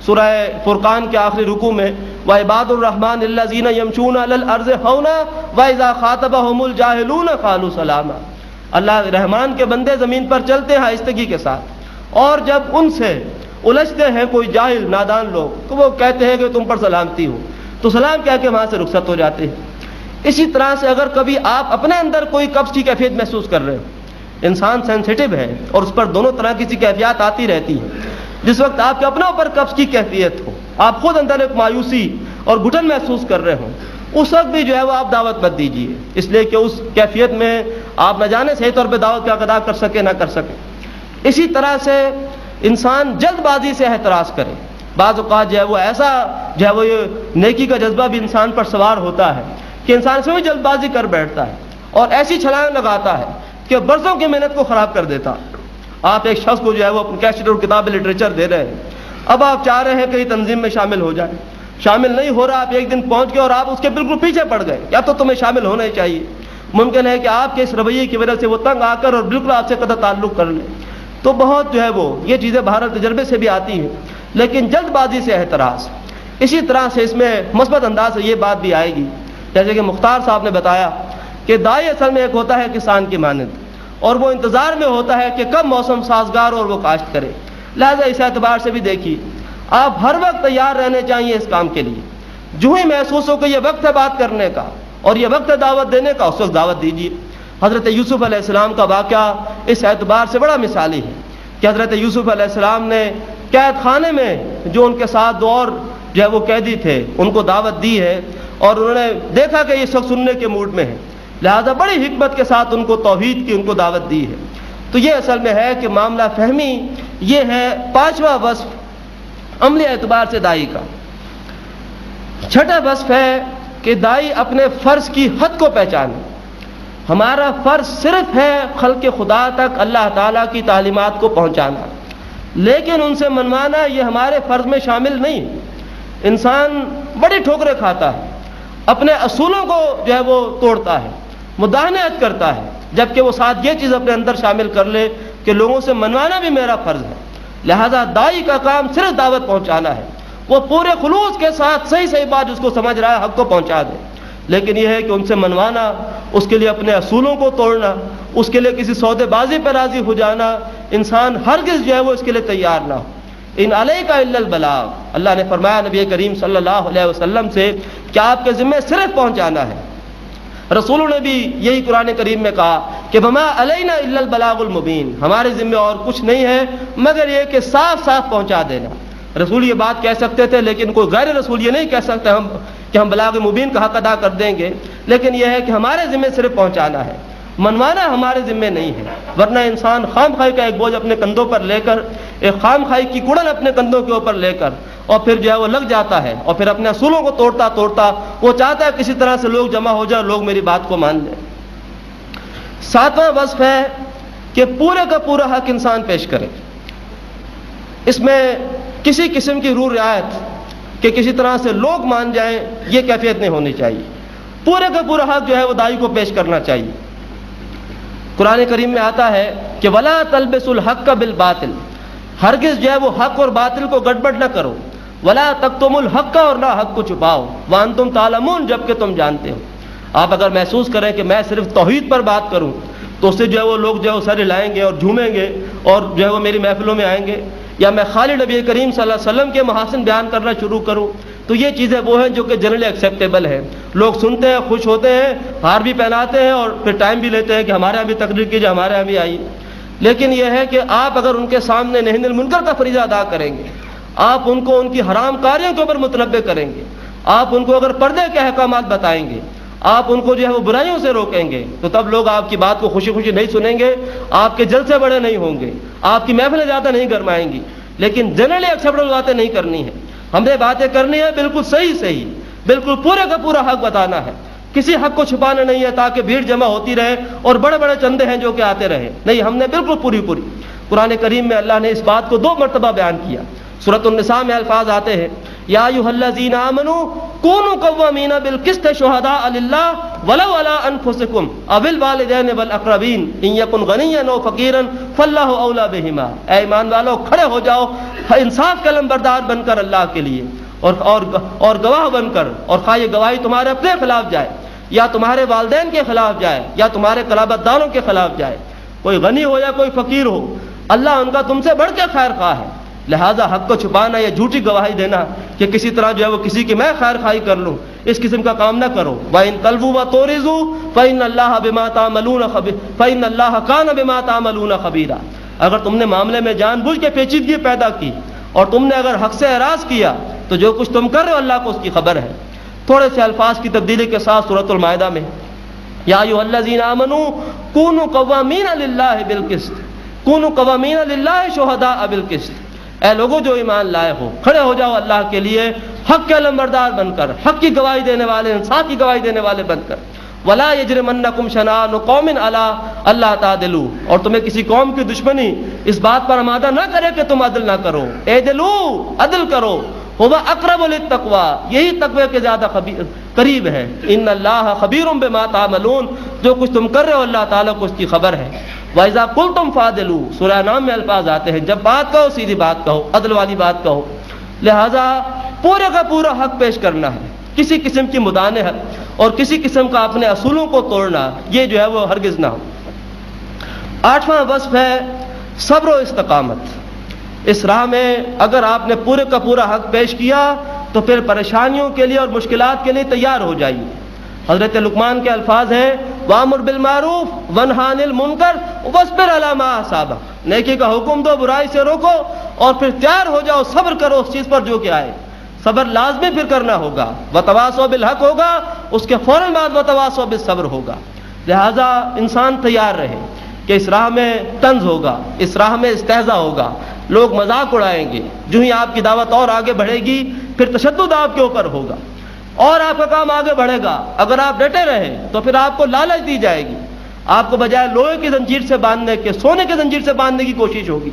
سورہ فرقان کے آخری رکوع میں وَعِبَادُ الرَّحْمَٰنِ الَّذِينَ يَمْشُونَ عَلَى الْأَرْضِ هَوْنًا وَإِذَا خَاطَبَهُمُ الْجَاهِلُونَ قَالُوا سَلَامًا۔ اللہ رحمان کے بندے زمین پر چلتے ہیں آہستگی کے ساتھ، اور جب ان سے الجھتے ہیں کوئی جاہل نادان لوگ تو وہ کہتے ہیں کہ تم پر سلامتی ہو، تو سلام کہہ کے وہاں سے رخصت ہو جاتے ہیں۔ اسی طرح سے اگر کبھی آپ اپنے اندر کوئی قبض کی کیفیت محسوس کر رہے ہو، انسان سینسیٹیو ہے اور اس پر دونوں طرح کی کیفیات آتی رہتی ہیں، جس وقت آپ کے اپنے اوپر قبض کی کیفیت ہو، آپ خود اندر ایک مایوسی اور گھٹن محسوس کر رہے ہوں، اس وقت بھی جو ہے وہ آپ دعوت مت دیجیے، اس لیے کہ اس کیفیت میں آپ نہ جانے صحیح طور پہ دعوت کا ادا کر سکے نہ کر سکے۔ اسی طرح سے انسان جلد بازی سے احتراز کرے، بعض اوقات جو ہے وہ ایسا جو ہے وہ یہ نیکی کا جذبہ بھی انسان پر سوار ہوتا ہے کہ انسان سے بھی جلد بازی کر بیٹھتا ہے اور ایسی چھلانگ لگاتا ہے کہ برسوں کی محنت کو خراب کر دیتا۔ آپ ایک شخص کو جو ہے وہ اپنی کیسٹ اور کتاب لٹریچر دے رہے ہیں، اب آپ چاہ رہے ہیں کہ یہ تنظیم میں شامل ہو جائے، شامل نہیں ہو رہا، آپ ایک دن پہنچ گئے اور آپ اس کے بالکل پیچھے پڑ گئے، یا تو تمہیں شامل ہونا ہی چاہیے۔ ممکن ہے کہ آپ کے اس رویے کی وجہ سے وہ تنگ آ کر اور بالکل آپ سے قطع تعلق کر لے، تو بہت جو ہے وہ یہ چیزیں بہرحال تجربے سے بھی آتی ہیں، لیکن جلد بازی سے احتراز۔ اسی طرح سے اس میں مثبت انداز سے یہ بات بھی آئے گی، جیسے کہ مختار صاحب نے بتایا کہ داعی اصل میں ایک ہوتا ہے کسان کی مانند، اور وہ انتظار میں ہوتا ہے کہ کب موسم سازگار اور وہ کاشت کرے، لہذا اس اعتبار سے بھی دیکھیے آپ ہر وقت تیار رہنے چاہیے اس کام کے لیے، جو ہی محسوس ہو کہ یہ وقت ہے بات کرنے کا اور یہ وقت ہے دعوت دینے کا، اس وقت دعوت دیجیے۔ حضرت یوسف علیہ السلام کا واقعہ اس اعتبار سے بڑا مثالی ہے کہ حضرت یوسف علیہ السلام نے قید خانے میں جو ان کے ساتھ دو اور جو ہے وہ قیدی تھے ان کو دعوت دی ہے، اور انہوں نے دیکھا کہ یہ شخص سننے کے موڈ میں ہے، لہذا بڑی حکمت کے ساتھ ان کو توحید کی ان کو دعوت دی ہے۔ تو یہ اصل میں ہے کہ معاملہ فہمی یہ ہے پانچواں وصف عملی اعتبار سے داعی کا۔ چھٹا وصف ہے کہ داعی اپنے فرض کی حد کو پہچانے۔ ہمارا فرض صرف ہے خلق خدا تک اللہ تعالیٰ کی تعلیمات کو پہنچانا، لیکن ان سے منوانا یہ ہمارے فرض میں شامل نہیں۔ انسان بڑی ٹھوکریں کھاتا ہے، اپنے اصولوں کو جو ہے وہ توڑتا ہے، مداہنت کرتا ہے، جبکہ وہ ساتھ یہ چیز اپنے اندر شامل کر لے کہ لوگوں سے منوانا بھی میرا فرض ہے۔ لہذا داعی کا کام صرف دعوت پہنچانا ہے، وہ پورے خلوص کے ساتھ صحیح بات جس کو سمجھ رہا ہے حق کو پہنچا دے، لیکن یہ ہے کہ ان سے منوانا، اس کے لیے اپنے اصولوں کو توڑنا، اس کے لیے کسی سودے بازی پہ راضی ہو جانا، انسان ہرگز جو ہے وہ اس کے لیے تیار نہ ہو۔ ان علیک الا البلاغ، اللہ نے فرمایا نبی کریم صلی اللہ علیہ وسلم سے کہ آپ کے ذمہ صرف پہنچانا ہے۔ رسولوں نے بھی یہی قرآن کریم میں کہا کہ وما علینا الا البلاغ المبین، ہمارے ذمہ اور کچھ نہیں ہے مگر یہ کہ صاف صاف پہنچا دینا۔ رسول یہ بات کہہ سکتے تھے، لیکن کوئی غیر رسول یہ نہیں کہہ سکتے کہ ہم بلاغ مبین کا حق ادا کر دیں گے، لیکن یہ ہے کہ ہمارے ذمہ صرف پہنچانا ہے، منوانا ہمارے ذمہ نہیں ہے، ورنہ انسان خام خواہی کا ایک بوجھ اپنے کندھوں پر لے کر، ایک خام خواہی کی کڑن اپنے کندھوں کے اوپر لے کر، اور پھر جو ہے وہ لگ جاتا ہے، اور پھر اپنے اصولوں کو توڑتا توڑتا وہ چاہتا ہے کسی طرح سے لوگ جمع ہو جائے، لوگ میری بات کو مان لیں۔ ساتواں وصف ہے کہ پورے کا پورا حق انسان پیش کرے، اس میں کسی قسم کی روح رعایت کہ کسی طرح سے لوگ مان جائیں یہ کیفیت نہیں ہونی چاہیے، پورے کا پورا حق جو ہے وہ داعی کو پیش کرنا چاہیے۔ قرآن کریم میں آتا ہے کہ ولا تلبسوا الحق بالباطل، ہرگز جو ہے وہ حق اور باطل کو گڑبڑ نہ کرو، ولا تکتموا الحق، اور نہ حق کو چھپاؤ، وانتم تعلمون، جبکہ تم جانتے ہو۔ آپ اگر محسوس کریں کہ میں صرف توحید پر بات کروں تو اس سے جو ہے وہ لوگ جو ہے وہ سر ہلائیں گے اور جھومیں گے اور جو ہے وہ میری محفلوں میں آئیں گے، یا میں خالی نبی کریم صلی اللہ علیہ وسلم کے محاسن بیان کرنا شروع کروں، تو یہ چیزیں وہ ہیں جو کہ جنرلی ایکسیپٹیبل ہیں، لوگ سنتے ہیں، خوش ہوتے ہیں، ہار بھی پہناتے ہیں اور پھر ٹائم بھی لیتے ہیں کہ ہمارے یہاں بھی تقریر کیجیے، ہمارے یہاں بھی آئیے۔ لیکن یہ ہے کہ آپ اگر ان کے سامنے نہی المنکر کا فریضہ ادا کریں گے، آپ ان کو ان کی حرام کاریوں کے اوپر متنبہ کریں گے، آپ ان کو اگر پردے کے احکامات بتائیں گے، آپ ان کو جو ہے وہ برائیوں سے روکیں گے، تو تب لوگ آپ کی بات کو خوشی خوشی نہیں سنیں گے، آپ کے جلسے بڑے نہیں ہوں گے، آپ کی محفلیں زیادہ نہیں گرمائیں گی۔ لیکن جنرلی ایکسیپٹیبل باتیں نہیں کرنی ہیں، ہم نے باتیں کرنی ہے بالکل صحیح، بالکل پورے کا پورا حق بتانا ہے، کسی حق کو چھپانا نہیں ہے تاکہ بھیڑ جمع ہوتی رہے اور بڑے بڑے چندے ہیں جو کہ آتے رہے. نہیں، ہم نے بالکل پوری قرآن کریم میں اللہ نے اس بات کو 2 مرتبہ بیان کیا. سورۃ النساء میں الفاظ آتے ہیں یا ایھا الذین آمنوا کونوا قوامین بالقسط شہداء للہ ولو علی انفسکم او الوالدین والاقربین ان یکن غنیا او فقیرا فاللہ اولی بہما. اے ایمان والو، کھڑے ہو جاؤ انصاف کا علمبردار بن کر اللہ کے لیے اور گواہ بن کر، اور خواہ یہ گواہی تمہارے اپنے خلاف جائے یا تمہارے والدین کے خلاف جائے یا تمہارے قرابت داروں کے خلاف جائے، کوئی غنی ہو یا کوئی فقیر ہو، اللہ ان کا تم سے بڑھ کے خیر خواہ ہے. لہذا حق کو چھپانا یا جھوٹی گواہی دینا کہ کسی طرح جو ہے وہ کسی کی میں خیر خواہی کر لوں، اس قسم کا کام نہ کرو. وَإِن تَلْوُوا وَتُعْرِضُوا فَإِنَّ اللَّهَ بِمَا تَعْمَلُونَ خَبِيرٌ فَإِنَّ اللَّهَ كَانَ بِمَا تَعْمَلُونَ خَبِيرًا. اگر تم نے معاملے میں جان بوجھ کے پیچیدگی پیدا کی اور تم نے اگر حق سے اعراض کیا تو جو کچھ تم کر رہے ہو اللہ کو اس کی خبر ہے. تھوڑے سے الفاظ کی تبدیلی کے ساتھ سورۃ المائدہ میں یا ایھا الذین آمنوا کونوا قوامین للہ بالقسط کونوا قوامین للہ شہداء بالقسط. اے لوگوں جو ایمان لائے ہو، کھڑے ہو جاؤ اللہ کے لیے حق کے علمبردار بن کر، حق کی گواہی دینے والے، انصاف کی گواہی دینے والے بن کر. ولا یجرمنکم شنآن قوم علی الا تعدلوا. اور تمہیں کسی قوم کی دشمنی اس بات پر آمادہ نہ کرے کہ تم عدل نہ کرو. اعدلوا، عدل کرو. هو اقرب للتقوی، یہی تقوی کے زیادہ قریب ہے. ان اللہ خبیر بما تعملون. جو کچھ تم کر رہے ہو اللہ تعالیٰ کو اس کی خبر ہے. وَإِذَا قُلْتُمْ فَعْدِلُوا. سورہ نام میں الفاظ آتے ہیں جب بات کہو سیدھی بات کہو، عدل والی بات کہو. لہذا پورے کا پورا حق پیش کرنا ہے. کسی قسم کی مداحنت اور کسی قسم کا اپنے اصولوں کو توڑنا یہ جو ہے وہ ہرگز نہ ہو. 8واں وصف ہے صبر و استقامت. اس راہ میں اگر آپ نے پورے کا پورا حق پیش کیا تو پھر پریشانیوں کے لیے اور مشکلات کے لیے تیار ہو جائیے. حضرت لقمان کے الفاظ ہیں وَأْمُرْ بِالْمَعْرُوفِ وَانْهَ عَنِ الْمُنْكَرِ وَاصْبِرْ عَلَىٰ مَا أَصَابَكَ. نیکی کا حکم دو، برائی سے روکو اور پھر تیار ہو جاؤ، صبر کرو اس چیز پر جو کہ آئے. صبر لازمی پھر کرنا ہوگا. وَتَوَاصَوْا بِالْحَقِّ ہوگا، اس کے فوراً بعد وَتَوَاصَوْا بِالصَّبْرِ ہوگا. لہذا انسان تیار رہے کہ اس راہ میں طنز ہوگا، اس راہ میں استہزاء ہوگا، لوگ مذاق اڑائیں گے. جو ہی آپ کی دعوت اور آگے بڑھے گی پھر تشدد آپ کے اوپر ہوگا اور آپ کا کام آگے بڑھے گا. اگر آپ ڈٹے رہے تو پھر آپ کو لالچ دی جائے گی. آپ کو بجائے لوہے کی زنجیر سے باندھنے کے سونے کی زنجیر سے باندھنے کی کوشش ہوگی.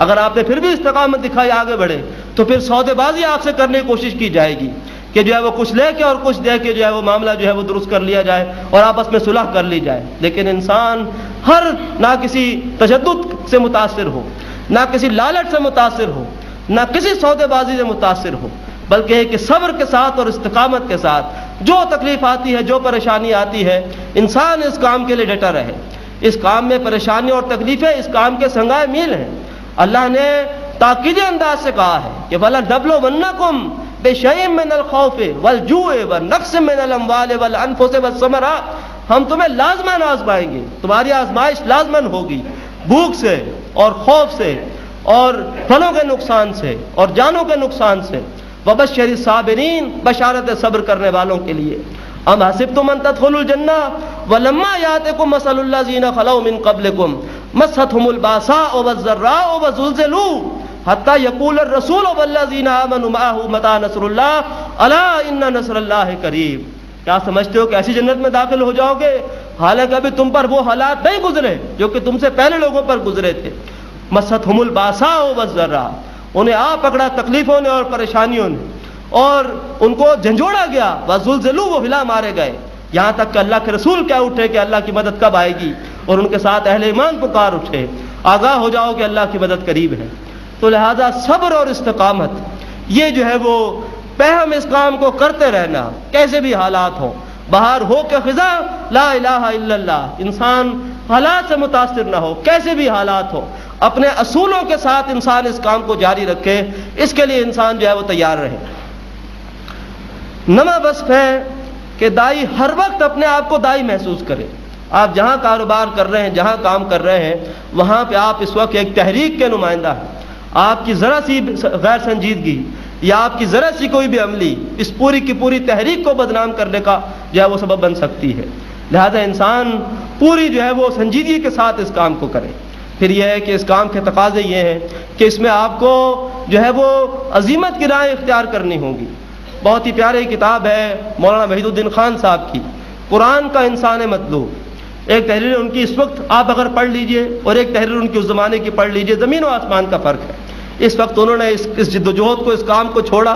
اگر آپ نے پھر بھی استقامت دکھائی آگے بڑھے تو پھر سودے بازی آپ سے کرنے کی کوشش کی جائے گی کہ جو ہے وہ کچھ لے کے اور کچھ دے کے جو ہے وہ معاملہ جو ہے وہ درست کر لیا جائے اور آپس میں صلح کر لی جائے. لیکن انسان ہر نہ کسی تشدد سے متاثر ہو، نہ کسی لالچ سے متاثر ہو، نہ کسی سودے بازی سے متاثر ہو، بلکہ ہے کہ صبر کے ساتھ اور استقامت کے ساتھ جو تکلیف آتی ہے، جو پریشانی آتی ہے، انسان اس کام کے لیے ڈٹا رہے. اس کام میں پریشانی اور تکلیفیں اس کام کے سنگائے میل ہیں. اللہ نے تاکیدی انداز سے کہا ہے کہ وَلَنَبْلُوَنَّكُمْ بِشَيْءٍ مِّنَ الْخَوْفِ وَالْجُوعِ وَالنَّقْصٍ مِّنَ الْأَمْوَالِ وَالْأَنفُسِ وَالثَّمَرَاتِ. ہم تمہیں لازماً آزمائیں گے، تمہاری آزمائش لازماً ہوگی، بھوک سے اور خوف سے اور پھلوں کے نقصان سے اور جانوں کے نقصان سے. وَبَشِّرِ الصَّابِرِينَ. بشارت صبر کرنے والوں کے لیے. ام حسبتم ان تدخلوا الجنہ ولما یاتکم مثل الذین خلوا من قبلکم مستهم الباساء والضراء وزلزلوا حتى يقول الرسول والذین آمنوا معه متى نصر اللہ الا ان نصر اللہ قریب. کیا سمجھتے ہو کہ ایسی جنت میں داخل ہو جاؤ گے حالانکہ ابھی تم پر وہ حالات نہیں گزرے جو کہ تم سے پہلے لوگوں پر گزرے تھے. مستهم الباساء والضراء. انہیں آ پکڑا تکلیفوں نے اور پریشانیوں نے اور ان کو جھنجھوڑا گیا. وزلزلوا. وہ ہلا مارے گئے یہاں تک کہ اللہ کے رسول کیا اٹھے کہ اللہ کی مدد کب آئے گی اور ان کے ساتھ اہل ایمان پکار اٹھے آگاہ ہو جاؤ کہ اللہ کی مدد قریب ہے. تو لہذا صبر اور استقامت یہ جو ہے وہ پہم اس کام کو کرتے رہنا کیسے بھی حالات ہوں. بہار ہو کہ خزاں لا الہ الا اللہ. انسان حالات سے متاثر نہ ہو، کیسے بھی حالات ہو، اپنے اصولوں کے ساتھ انسان اس کام کو جاری رکھے. اس کے لیے انسان جو ہے وہ تیار رہے. نواں وصف ہے کہ دائی ہر وقت اپنے آپ کو دائی محسوس کرے. آپ جہاں کاروبار کر رہے ہیں، جہاں کام کر رہے ہیں، وہاں پہ آپ اس وقت ایک تحریک کے نمائندہ ہیں. آپ کی ذرا سی غیر سنجیدگی یا آپ کی ذرا سی کوئی بھی عملی اس پوری کی پوری تحریک کو بدنام کرنے کا جو ہے وہ سبب بن سکتی ہے. لہذا انسان پوری جو ہے وہ سنجیدگی کے ساتھ اس کام کو کرے. پھر یہ ہے کہ اس کام کے تقاضے یہ ہیں کہ اس میں آپ کو جو ہے وہ عزیمت کی راہ اختیار کرنی ہوگی. بہت ہی پیاری کتاب ہے مولانا وحید الدین خان صاحب کی قرآن کا انسان مطلوب، ایک تحریر ان کی اس وقت آپ اگر پڑھ لیجئے اور ایک تحریر ان کی اس زمانے کی پڑھ لیجئے، زمین و آسمان کا فرق ہے۔ اس وقت انہوں نے اس جد و جہد کو، اس کام کو چھوڑا،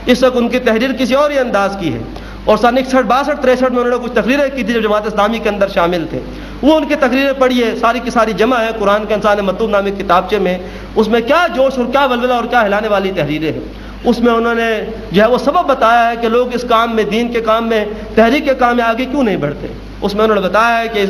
اس وقت ان کی تحریر کسی اور ہی انداز کی ہے۔ اور سن 61 62 63 میں انہوں نے کچھ تقریریں کی تھی جب جماعت اسلامی کے اندر شامل تھے، وہ ان کی تقریریں پڑھیے، ساری کی ساری جمع ہے قرآن کا انسان مطلوب نامی کتابچے میں۔ اس میں کیا جوش اور کیا ولولہ اور کیا ہلانے والی تحریریں ہیں۔ اس میں انہوں نے جو ہے وہ سبب بتایا ہے کہ لوگ اس کام میں، دین کے کام میں، تحریک کے کام میں آگے کیوں نہیں بڑھتے۔ اس میں انہوں نے بتایا ہے کہ اس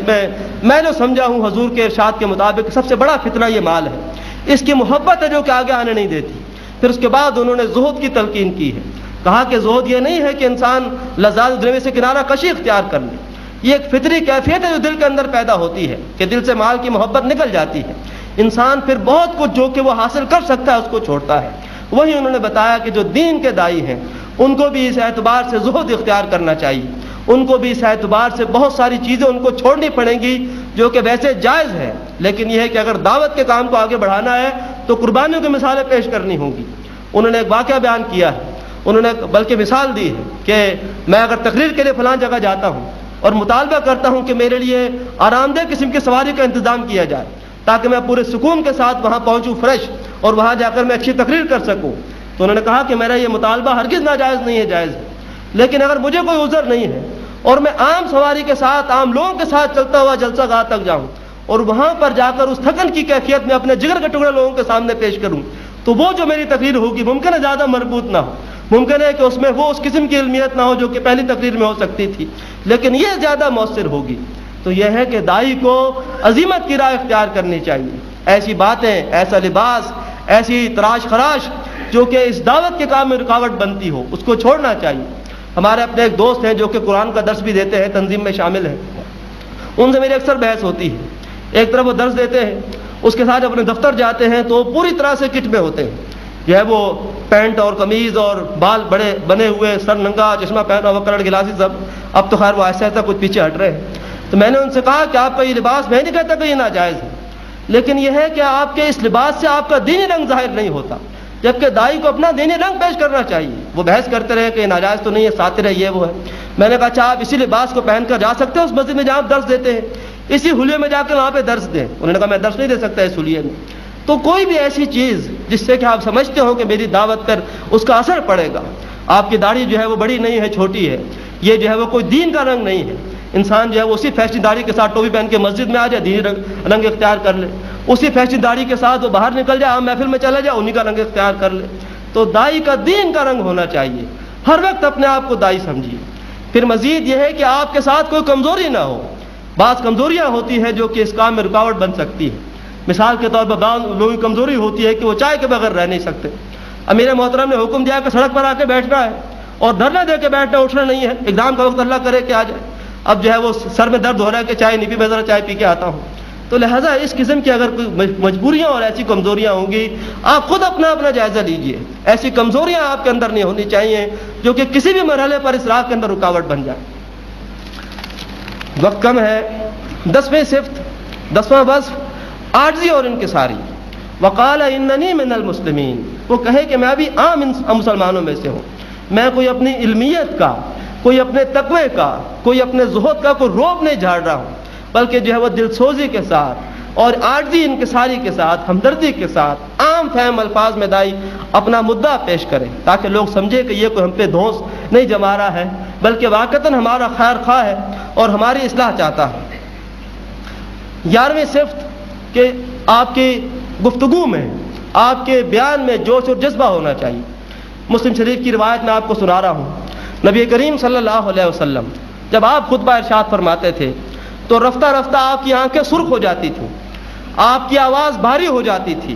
میں جو سمجھا ہوں حضور کے ارشاد کے مطابق سب سے بڑا فتنہ یہ مال ہے، اس کی محبت ہے جو کہ آگے آنے نہیں دیتی۔ پھر اس کے بعد انہوں نے زہد کی تلقین کی ہے، کہا کہ زہد یہ نہیں ہے کہ انسان لذات دنیا سے کنارہ کشی اختیار کر لے، یہ ایک فطری کیفیت ہے جو دل کے اندر پیدا ہوتی ہے کہ دل سے مال کی محبت نکل جاتی ہے، انسان پھر بہت کچھ جو کہ وہ حاصل کر سکتا ہے اس کو چھوڑتا ہے۔ وہی انہوں نے بتایا کہ جو دین کے دائی ہیں ان کو بھی اس اعتبار سے زہد اختیار کرنا چاہیے، ان کو بھی اس اعتبار سے بہت ساری چیزیں ان کو چھوڑنی پڑیں گی جو کہ ویسے جائز ہے، لیکن یہ ہے کہ اگر دعوت کے کام کو آگے بڑھانا ہے تو قربانیوں کی مثالیں پیش کرنی ہوں گی۔ انہوں نے ایک واقعہ بیان کیا ہے، انہوں نے بلکہ مثال دی ہے کہ میں اگر تقریر کے لیے فلاں جگہ جاتا ہوں اور مطالبہ کرتا ہوں کہ میرے لیے آرام دہ قسم کی سواری کا انتظام کیا جائے تاکہ میں پورے سکون کے ساتھ وہاں پہنچوں فریش اور وہاں جا کر میں اچھی تقریر کر سکوں، تو انہوں نے کہا کہ میرا یہ مطالبہ ہرگز ناجائز نہیں ہے، جائز ہے، لیکن اگر مجھے کوئی عذر نہیں ہے اور میں عام سواری کے ساتھ، عام لوگوں کے ساتھ چلتا ہوا جلسہ گاہ تک جاؤں اور وہاں پر جا کر اس تھکن کی کیفیت میں اپنے جگر کے ٹکڑے لوگوں کے سامنے پیش کروں، تو وہ جو میری تقریر ہوگی ممکن ہے زیادہ مربوط نہ ہو، ممکن ہے کہ اس میں وہ اس قسم کی علمیت نہ ہو جو کہ پہلی تقریر میں ہو سکتی تھی، لیکن یہ زیادہ مؤثر ہوگی۔ تو یہ ہے کہ داعی کو عزیمت کی راہ اختیار کرنی چاہیے، ایسی باتیں، ایسا لباس، ایسی تراش خراش جو کہ اس دعوت کے کام میں رکاوٹ بنتی ہو اس کو چھوڑنا چاہیے۔ ہمارے اپنے ایک دوست ہیں جو کہ قرآن کا درس بھی دیتے ہیں، تنظیم میں شامل ہیں، ان سے میری اکثر بحث ہوتی ہے۔ ایک طرف وہ درس دیتے ہیں، اس کے ساتھ اپنے دفتر جاتے ہیں تو پوری طرح سے کٹ میں ہوتے ہیں، جو ہے وہ پینٹ اور قمیض اور بال بڑے بنے ہوئے، سر ننگا، چشمہ پہنا ہوا، کلر گلاسز سب۔ اب تو خیر وہ ایسا ایسا کچھ پیچھے ہٹ رہے ہیں۔ تو میں نے ان سے کہا کہ آپ کا یہ لباس، میں نہیں کہتا کہ یہ ناجائز ہے، لیکن یہ ہے کہ آپ کے اس لباس سے آپ کا دینی رنگ ظاہر نہیں ہوتا، جبکہ داعی کو اپنا دینی رنگ پیش کرنا چاہیے۔ وہ بحث کرتے رہے کہ یہ ناجائز تو نہیں ہے، ساتر ہے، یہ وہ ہے۔ میں نے کہا اچھا آپ اسی لباس کو پہن کر جا سکتے ہیں اس مسجد میں جہاں آپ درس دیتے ہیں، اسی حلیے میں جا کے وہاں پہ درس دیں۔ انہوں نے کہا میں درس نہیں دے سکتا اس حلیے میں۔ تو کوئی بھی ایسی چیز جس سے کہ آپ سمجھتے ہو کہ میری دعوت پر اس کا اثر پڑے گا، آپ کی داڑھی جو ہے وہ بڑی نہیں ہے، چھوٹی ہے، یہ جو ہے وہ کوئی دین کا رنگ نہیں ہے۔ انسان جو ہے وہ اسی فیشن داڑھی کے ساتھ ٹوپی پہن کے مسجد میں آ جائے، دینی رنگ اختیار کر لے، اسی فیشن داڑھی کے ساتھ وہ باہر نکل جائے، عام محفل میں چلا جائے، انہی کا رنگ اختیار کر لے۔ تو داعی کا دین کا رنگ ہونا چاہیے، ہر وقت اپنے آپ کو داعی سمجھیے۔ پھر مزید یہ ہے کہ آپ کے ساتھ کوئی کمزوری نہ ہو، بعض کمزوریاں ہوتی ہیں جو کہ اس کام میں رکاوٹ بن سکتی ہے۔ مثال کے طور پر بعض لوگوں کی کمزوری ہوتی ہے کہ وہ چائے کے بغیر رہ نہیں سکتے۔ امیر محترم نے حکم دیا کہ سڑک پر آ کے بیٹھنا ہے اور دھرنا دے کے بیٹھنا، اٹھنا نہیں ہے، ایگزام کا وقت اللہ کرے کہ آ جائے، اب جو ہے وہ سر میں درد ہو رہا ہے کہ چائے نہیں پی، میں ذرا چائے پی کے آتا ہوں۔ تو لہٰذا اس قسم کی اگر کوئی مجبوریاں اور ایسی کمزوریاں ہوں گی، آپ خود اپنا جائزہ لیجئے، ایسی کمزوریاں آپ کے اندر نہیں ہونی چاہیے جو کہ کسی بھی مرحلے پر اس راہ کے اندر رکاوٹ بن جائے۔ وقت کم ہے۔ 10ویں صفت، 10واں وصف عاجزی اور انکساری۔ وقال اننی من المسلمین، وہ کہے کہ میں بھی عام مسلمانوں میں سے ہوں، میں کوئی اپنی علمیت کا، کوئی اپنے تقوی کا، کوئی اپنے زہد کا کوئی روب نہیں جھاڑ رہا ہوں، بلکہ جو ہے وہ دل سوزی کے ساتھ اور عاجزی انکساری کے ساتھ، ہمدردی کے ساتھ عام فہم الفاظ میں داعی اپنا مدعا پیش کرے تاکہ لوگ سمجھے کہ یہ کوئی ہم پہ دھونس نہیں جما رہا ہے بلکہ واقعتاً ہمارا خیر خواہ ہے اور ہماری اصلاح چاہتا ہے۔ 11ویں صفت کہ آپ کی گفتگو میں، آپ کے بیان میں جوش اور جذبہ ہونا چاہیے۔ مسلم شریف کی روایت میں آپ کو سنا رہا ہوں، نبی کریم صلی اللہ علیہ وسلم جب آپ خطبہ ارشاد فرماتے تھے تو رفتہ رفتہ آپ کی آنکھیں سرخ ہو جاتی تھیں، آپ کی آواز بھاری ہو جاتی تھی،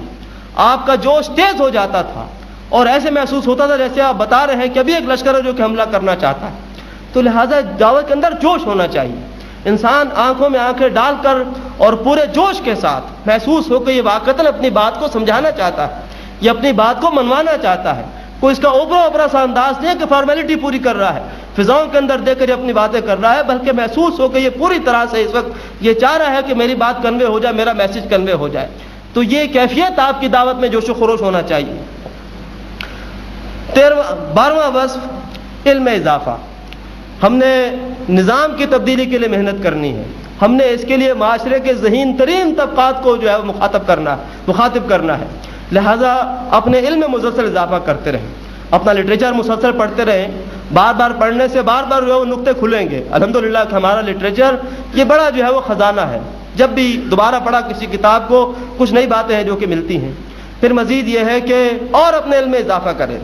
آپ کا جوش تیز ہو جاتا تھا اور ایسے محسوس ہوتا تھا جیسے آپ بتا رہے ہیں کہ ابھی ایک لشکر ہے جو کہ حملہ کرنا چاہتا ہے۔ تو لہٰذا دعوت کے اندر جوش ہونا چاہیے، انسان آنکھوں میں آنکھیں ڈال کر اور پورے جوش کے ساتھ محسوس ہو کہ یہ واقعتاً اپنی بات کو سمجھانا چاہتا ہے، یہ اپنی بات کو منوانا چاہتا ہے، کوئی اس کا اوپرا اوپرا سا انداز نہیں ہے کہ فارمیلٹی پوری کر رہا ہے، فضاؤں کے اندر دے کر یہ اپنی باتیں کر رہا ہے، بلکہ محسوس ہو کہ یہ پوری طرح سے اس وقت یہ چاہ رہا ہے کہ میری بات کنوے ہو جائے، میرا میسج کنوے ہو جائے۔ تو یہ کیفیت آپ کی دعوت میں جوش و خروش ہونا چاہیے۔ 12واں وصف علم اضافہ۔ ہم نے نظام کی تبدیلی کے لیے محنت کرنی ہے، ہم نے اس کے لیے معاشرے کے ذہین ترین طبقات کو جو ہے مخاطب کرنا ہے۔ لہذا اپنے علم میں مسلسل اضافہ کرتے رہیں، اپنا لٹریچر مسلسل پڑھتے رہیں، بار بار پڑھنے سے بار بار جو ہے وہ نقطے کھلیں گے۔ الحمدللہ کہ ہمارا لٹریچر یہ بڑا جو ہے وہ خزانہ ہے، جب بھی دوبارہ پڑھا کسی کتاب کو کچھ نئی باتیں ہیں جو کہ ملتی ہیں۔ پھر مزید یہ ہے کہ اور اپنے علم میں اضافہ کریں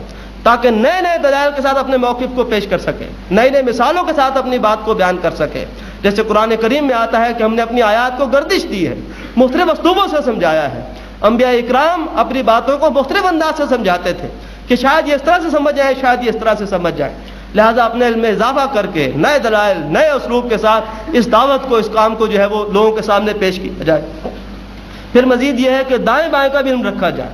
تاکہ نئے نئے دلائل کے ساتھ اپنے موقف کو پیش کر سکیں، نئی نئی مثالوں کے ساتھ اپنی بات کو بیان کر سکیں۔ جیسے قرآن کریم میں آتا ہے کہ ہم نے اپنی آیات کو گردش دی ہے، مختلف اسلوبوں سے سمجھایا ہے۔ انبیاء اکرام اپنی باتوں کو مختلف انداز سے سمجھاتے تھے کہ شاید یہ اس طرح سے سمجھ جائیں، شاید یہ اس طرح سے سمجھ جائیں۔ لہذا اپنے علم میں اضافہ کر کے نئے دلائل، نئے اسلوب کے ساتھ اس دعوت کو، اس کام کو جو ہے وہ لوگوں کے سامنے پیش کیا جائے۔ پھر مزید یہ ہے کہ دائیں بائیں کا بھی علم رکھا جائے،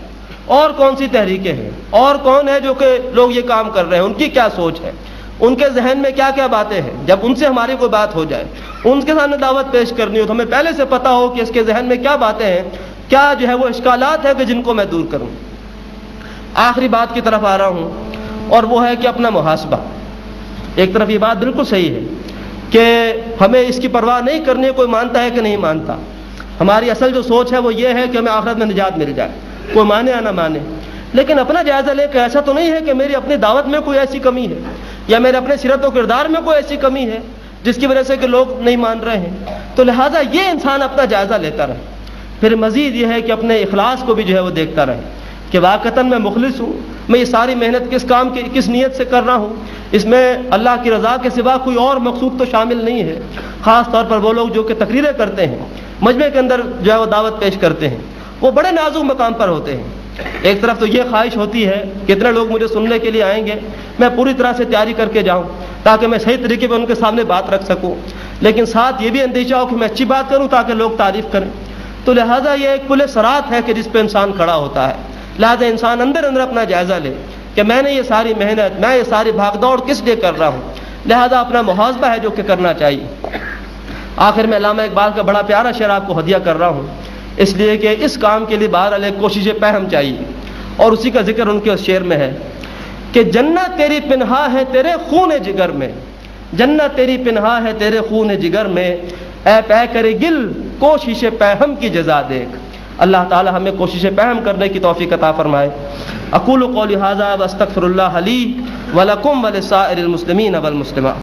اور کون سی تحریکیں ہیں، اور کون ہے جو کہ لوگ یہ کام کر رہے ہیں، ان کی کیا سوچ ہے، ان کے ذہن میں کیا کیا باتیں ہیں۔ جب ان سے ہماری کوئی بات ہو جائے، ان کے سامنے دعوت پیش کرنی ہو تو ہمیں پہلے سے پتہ ہو کہ اس کے ذہن میں کیا باتیں ہیں، کیا جو ہے وہ اشکالات ہیں کہ جن کو میں دور کروں۔ آخری بات کی طرف آ رہا ہوں، اور وہ ہے کہ اپنا محاسبہ۔ ایک طرف یہ بات بالکل صحیح ہے کہ ہمیں اس کی پرواہ نہیں کرنی ہے کوئی مانتا ہے کہ نہیں مانتا، ہماری اصل جو سوچ ہے وہ یہ ہے کہ ہمیں آخرت میں نجات مل جائے، کوئی مانے یا نہ مانے۔ لیکن اپنا جائزہ لے کہ ایسا تو نہیں ہے کہ میری اپنی دعوت میں کوئی ایسی کمی ہے، یا میرے اپنے سیرت و کردار میں کوئی ایسی کمی ہے جس کی وجہ سے کہ لوگ نہیں مان رہے ہیں۔ تو لہٰذا یہ انسان اپنا جائزہ لیتا رہے۔ پھر مزید یہ ہے کہ اپنے اخلاص کو بھی جو ہے وہ دیکھتا رہے کہ واقعتاً میں مخلص ہوں، میں یہ ساری محنت کس کام کی، کس نیت سے کر رہا ہوں، اس میں اللہ کی رضا کے سوا کوئی اور مقصود تو شامل نہیں ہے۔ خاص طور پر وہ لوگ جو کہ تقریریں کرتے ہیں، مجمع کے اندر جو ہے وہ دعوت پیش کرتے ہیں، وہ بڑے نازک مقام پر ہوتے ہیں۔ ایک طرف تو یہ خواہش ہوتی ہے کہ اتنے لوگ مجھے سننے کے لیے آئیں گے، میں پوری طرح سے تیاری کر کے جاؤں تاکہ میں صحیح طریقے پہ ان کے سامنے بات رکھ سکوں، لیکن ساتھ یہ بھی اندیشہ ہو کہ میں اچھی بات کروں تاکہ لوگ تعریف کریں۔ تو لہٰذا یہ ایک پل صراط ہے کہ جس پہ انسان کھڑا ہوتا ہے۔ لہٰذا انسان اندر اپنا جائزہ لے کہ میں نے یہ ساری محنت، میں یہ ساری بھاگ دوڑ کس لیے کر رہا ہوں۔ لہٰذا اپنا محاسبہ ہے جو کہ کرنا چاہیے۔ آخر میں علامہ اقبال کا بڑا پیارا شعر آپ کو ہدیہ کر رہا ہوں، اس لیے کہ اس کام کے لیے بہرحال ایک کوشش پہم چاہیے، اور اسی کا ذکر ان کے اس شعر میں ہے کہ جنت تیری پنہا ہے تیرے خون جگر میں، جنت تیری پنہا ہے تیرے خون جگر میں، اے پے کرے گل کوشش پہم کی جزا دیکھ۔ اللہ تعالی ہمیں کوشش پہم کرنے کی توفیق عطا فرمائے۔ اقول قولی ھذا واستغفر اللہ لی ولکم ولسائر المسلمین والمسلمات۔